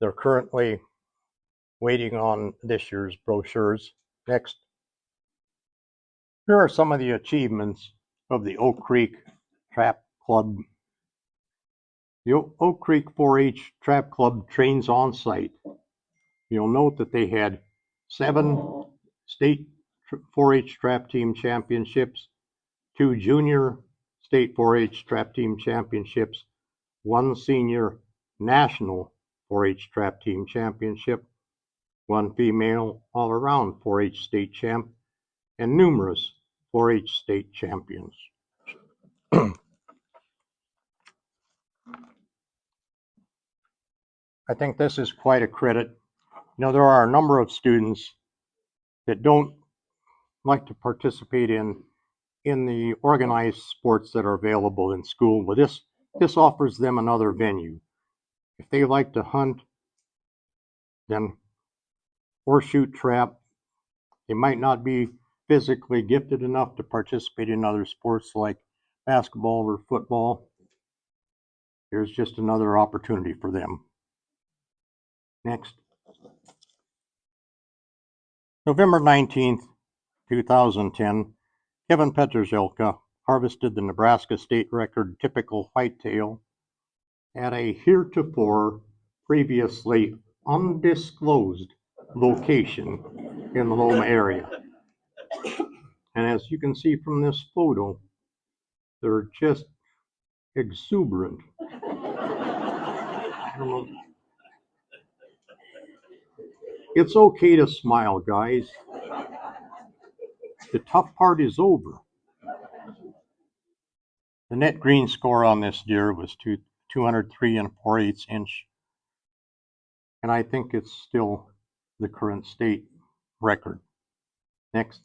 They're currently waiting on this year's brochures. Next. Here are some of the achievements of the Oak Creek Trap Club. The Oak Creek 4-H Trap Club trains on site. You'll note that they had 7 state 4-H trap team championships, 2 junior state 4-H trap team championships, 1 senior national 4-H trap team championship, 1 female all-around 4-H state champ, and numerous 4-H state champions. I think this is quite a credit. You know, there are a number of students that don't like to participate in the organized sports that are available in school, but this offers them another venue. If they like to hunt, then or shoot trap, they might not be physically gifted enough to participate in other sports like basketball or football. Here's just another opportunity for them. Next. November 19th, 2010, Kevin Petrzelka harvested the Nebraska state record typical whitetail at a heretofore previously undisclosed location in the Loma area. And as you can see from this photo, they're just exuberant. I don't know. It's okay to smile, guys. The tough part is over. The net green score on this deer was 203 4/8 inch. And I think it's still the current state record. Next.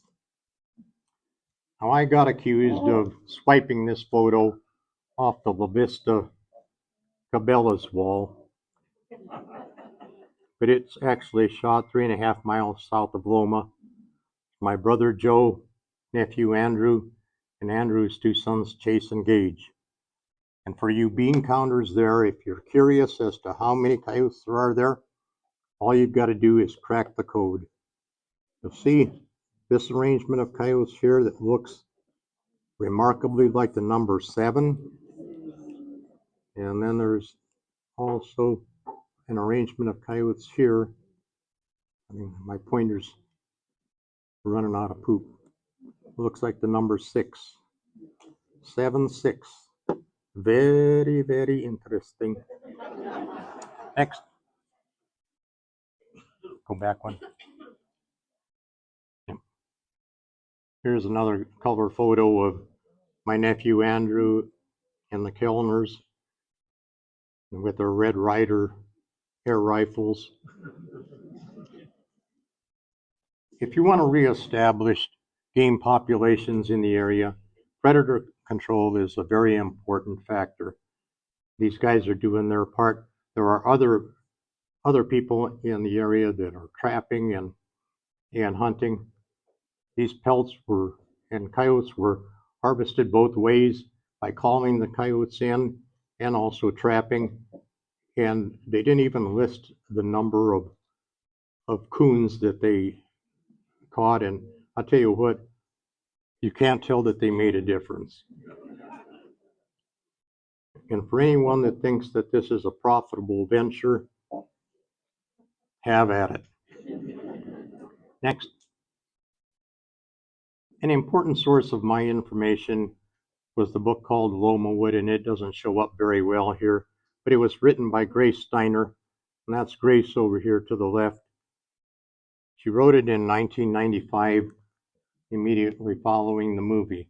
Now I got accused of swiping this photo off the La Vista Cabela's wall, but it's actually shot 3.5 miles south of Loma. My brother Joe, nephew Andrew, and Andrew's 2 sons Chase and Gage. And for you bean counters there, if you're curious as to how many coyotes there are there, all you've got to do is crack the code. You'll see this arrangement of coyotes here that looks remarkably like the number 7. And then there's also an arrangement of coyotes here. I mean, my pointer's running out of poop. It looks like the number 6. 7, 6. Very, very interesting. Next. Go back one. Yeah. Here's another color photo of my nephew Andrew and the Kellners with their Red Ryder air rifles. If you want to reestablish game populations in the area, predator control is a very important factor. these guys are doing their part. There are other people in the area that are trapping and hunting. These pelts and coyotes were harvested both ways by calling the coyotes in and also trapping. And they didn't even list the number of coons that they caught. And I'll tell you what, you can't tell that they made a difference. And for anyone that thinks that this is a profitable venture, have at it. Next. An important source of my information was the book called Loma Wood, and it doesn't show up very well here, but it was written by Grace Steiner, and that's Grace over here to the left. She wrote it in 1995, immediately following the movie.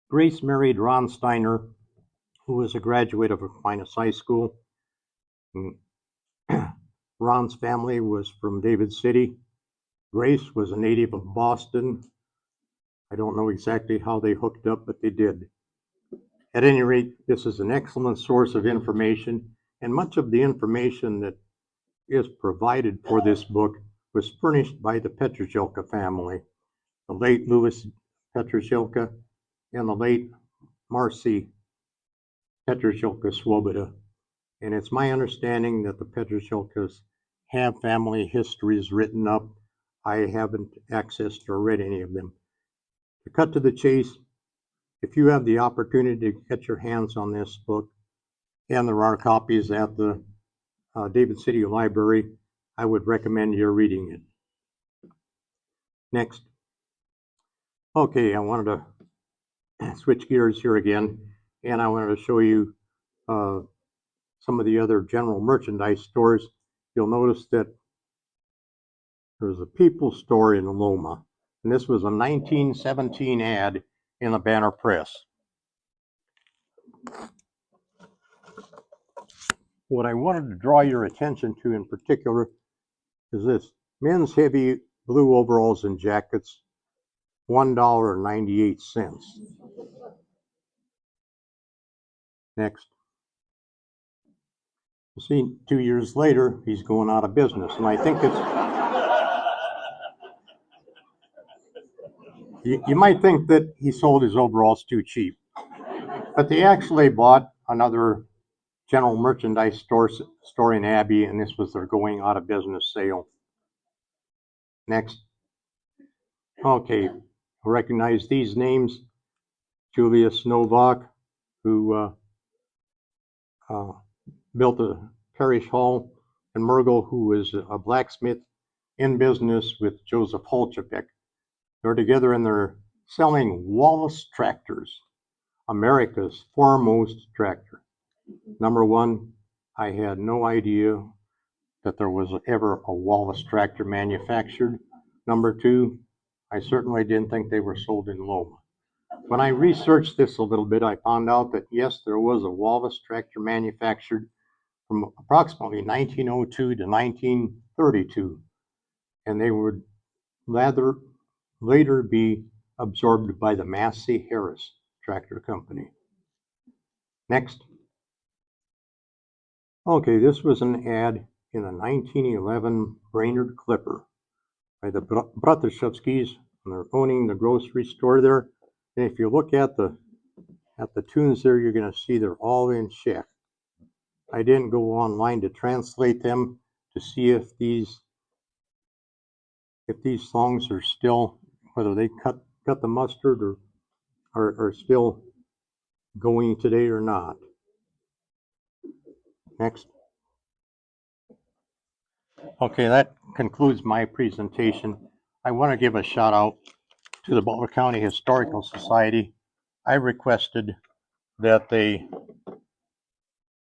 Grace married Ron Steiner, who was a graduate of Aquinas High School. Ron's family was from David City. Grace was a native of Boston. I don't know exactly how they hooked up, but they did. At any rate, this is an excellent source of information, and much of the information that is provided for this book was furnished by the Petrosielka family, the late Louis Petrosielka and the late Marcy Petrosielka Swoboda. And it's my understanding that the Petrosielkas have family histories written up. I haven't accessed or read any of them. To cut to the chase, if you have the opportunity to get your hands on this book, and there are copies at the David City Library, I would recommend your reading it. Next. Okay, I wanted to switch gears here again, and I wanted to show you some of the other general merchandise stores. You'll notice that there's a People store in Loma, and this was a 1917 ad in the Banner Press. What I wanted to draw your attention to in particular is this: men's heavy blue overalls and jackets, $1.98. Next. You see, 2 years later, he's going out of business, and I think you might think that he sold his overalls too cheap, but they actually bought another general merchandise store in Abbey, and this was their going out of business sale. Next. Okay, recognize these names: Julius Novak, who built a Parish Hall, and Mergel, who was a blacksmith in business with Joseph Holchepek. They're together and they're selling Wallace tractors, America's foremost tractor. Number one, I had no idea that there was ever a Wallace tractor manufactured. Number two, I certainly didn't think they were sold in Loma. When I researched this a little bit, I found out that yes, there was a Wallace tractor manufactured from approximately 1902 to 1932, and they would later be absorbed by the Massey Harris Tractor Company. Next. Okay, this was an ad in a 1911 Brainerd Clipper by the Bratuszewskis, and they're owning the grocery store there. And if you look at the tunes there, you're going to see they're all in Czech. I didn't go online to translate them to see if these songs are still, whether they cut the mustard or are still going today or not. Next. Okay, that concludes my presentation. I want to give a shout out to the Butler County Historical Society. I requested that they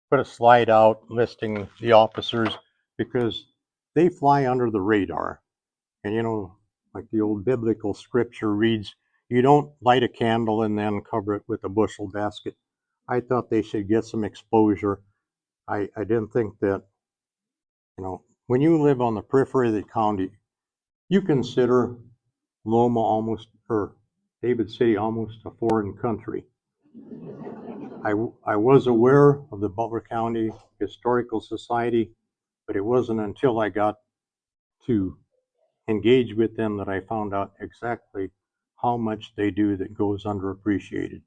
put a slide out listing the officers because they fly under the radar. And you know, like the old biblical scripture reads, you don't light a candle and then cover it with a bushel basket. I thought they should get some exposure. I didn't think that, you know, when you live on the periphery of the county, you consider Loma almost, or David City almost a foreign country. I was aware of the Butler County Historical Society, but it wasn't until I got to engage with them that I found out exactly how much they do that goes underappreciated.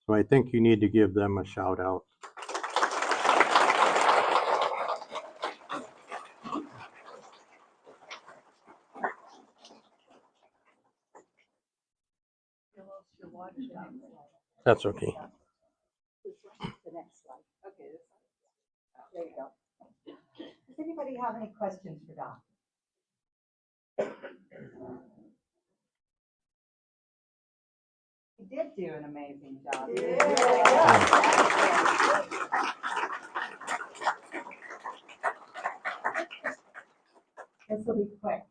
So I think you need to give them a shout out. That's okay. The next slide. Okay, this one. There you go. Does anybody have any questions for Doc? He did do an amazing job. This will be quick.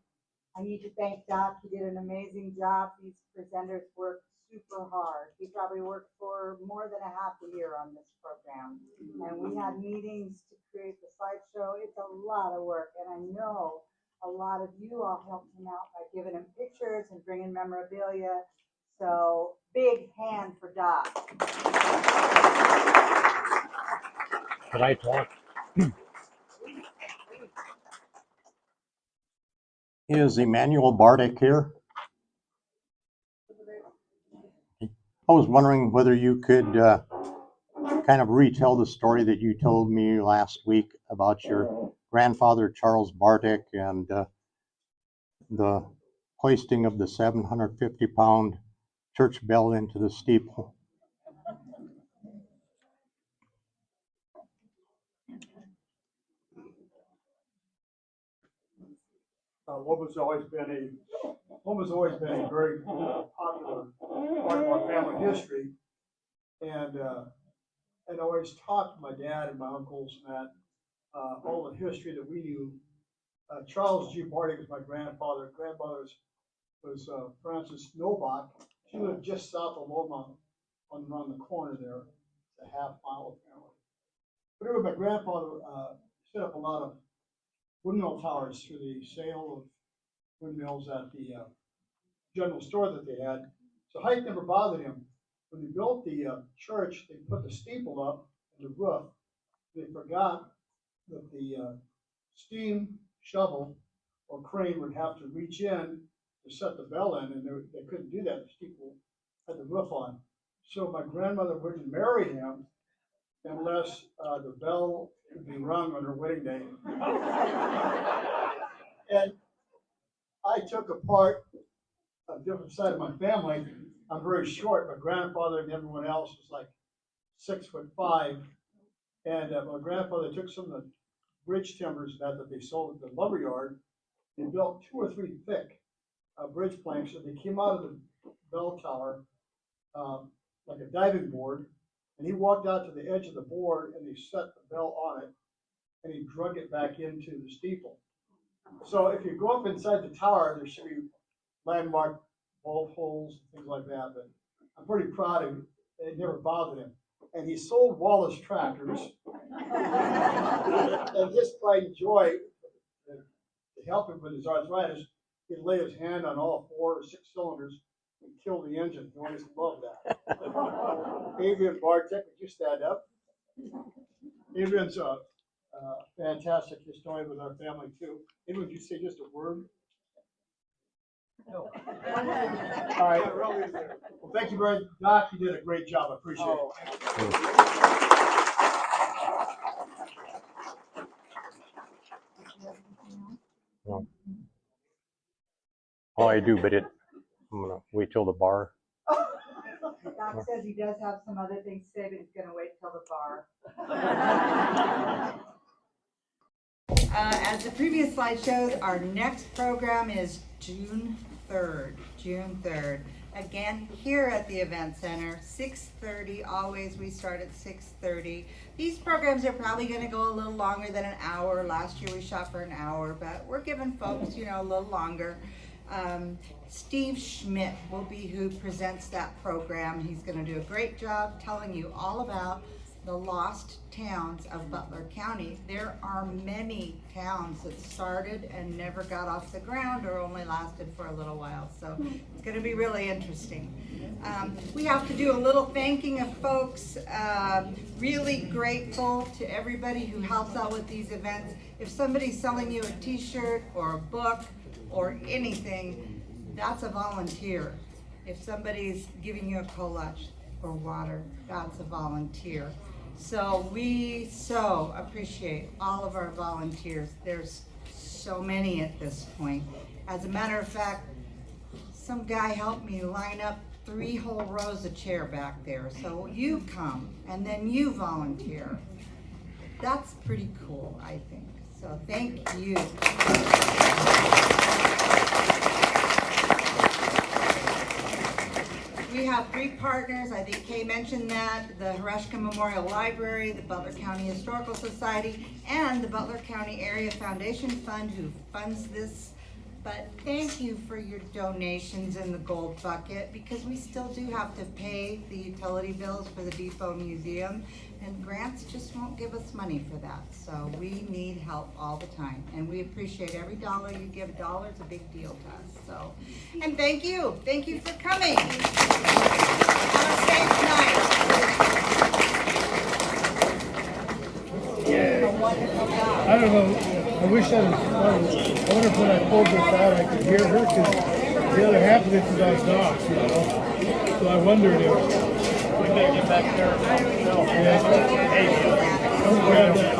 I need to thank Doc. He did an amazing job. These presenters worked super hard. He probably worked for more than a half a year on this program. And we had meetings to create the slideshow. It's a lot of work. And I know a lot of you all helped him out by giving him pictures and bringing memorabilia. So big hand for Doc. Can I talk? Is Emmanuel Bardick here? I was wondering whether you could kind of retell the story that you told me last week about your grandfather, Charles Bardick, and the hoisting of the 750-pound church bell into the steeple. Loma's always been a very popular part of our family history, and I'd always talked to my dad and my uncles and that all the history that we knew. Charles G. Bardick was my grandfather. Grandmother's was Frances Novak. She lived just south of Loma, around the corner there, a half mile apparently. But anyway, my grandfather set up a lot of windmill towers through the sale of windmills at the general store that they had. So height never bothered him. When they built the church, they put the steeple up and the roof. They forgot that the steam shovel or crane would have to reach in to set the bell in, and they couldn't do that. The steeple had the roof on. So my grandmother wouldn't marry him unless the bell could be rung on her wedding day. And I took apart a different side of my family. I'm very short. My grandfather and everyone else was like 6'5", and my grandfather took some of the bridge timbers that they sold at the lumber yard. They built 2 or 3 thick bridge planks, and they came out of the bell tower like a diving board. And he walked out to the edge of the board, and he set the bell on it, and he drug it back into the steeple. So if you go up inside the tower, there should be landmark bulb holes and things like that. But I'm pretty proud of it. It never bothered him. And he sold Wallace tractors. And his pride and joy to help him with his arthritis, he'd lay his hand on all 4 or 6 cylinders and kill the engine. He always loved that. Adrian Bartek, would you stand up? Adrian's a fantastic historian with our family too. Adrian, would you say just a word? No. All right. Well, thank you very much, Doc. You did a great job. I appreciate it. No. Oh, I do, but I'm gonna wait till the bar. Doc says he does have some other things to say, but he's gonna wait till the bar. As the previous slide showed, our next program is June 3rd. Again, here at the Event Center, 6:30. Always we start at 6:30. These programs are probably going to go a little longer than an hour. Last year we shot for an hour, but we're giving folks, a little longer. Steve Schmidt will be who presents that program. He's going to do a great job telling you all about the lost towns of Butler County. There are many towns that started and never got off the ground or only lasted for a little while. So it's going to be really interesting. We have to do a little thanking of folks. Really grateful to everybody who helps out with these events. If somebody's selling you a t-shirt or a book or anything, that's a volunteer. If somebody's giving you a cold lunch or water, that's a volunteer. So we so appreciate all of our volunteers. There's so many at this point. As a matter of fact, some guy helped me line up 3 whole rows of chair back there. So you come and then you volunteer. That's pretty cool, I think. So thank you. We have 3 partners, I think Kay mentioned that, the Hruska Memorial Library, the Butler County Historical Society, and the Butler County Area Foundation Fund who funds this. But thank you for your donations in the gold bucket, because we still do have to pay the utility bills for the Depot Museum, and grants just won't give us money for that. So we need help all the time, and we appreciate every dollar you give. $1 is a big deal to us. So, and thank you for coming. Have a safe night. A wonderful job. I don't know. I wish I was funny. I wonder if when I pulled this out, I could hear her, because the other half of this is on docs, you know. So I wondered if we better get back there. Yeah. Hey, don't grab that.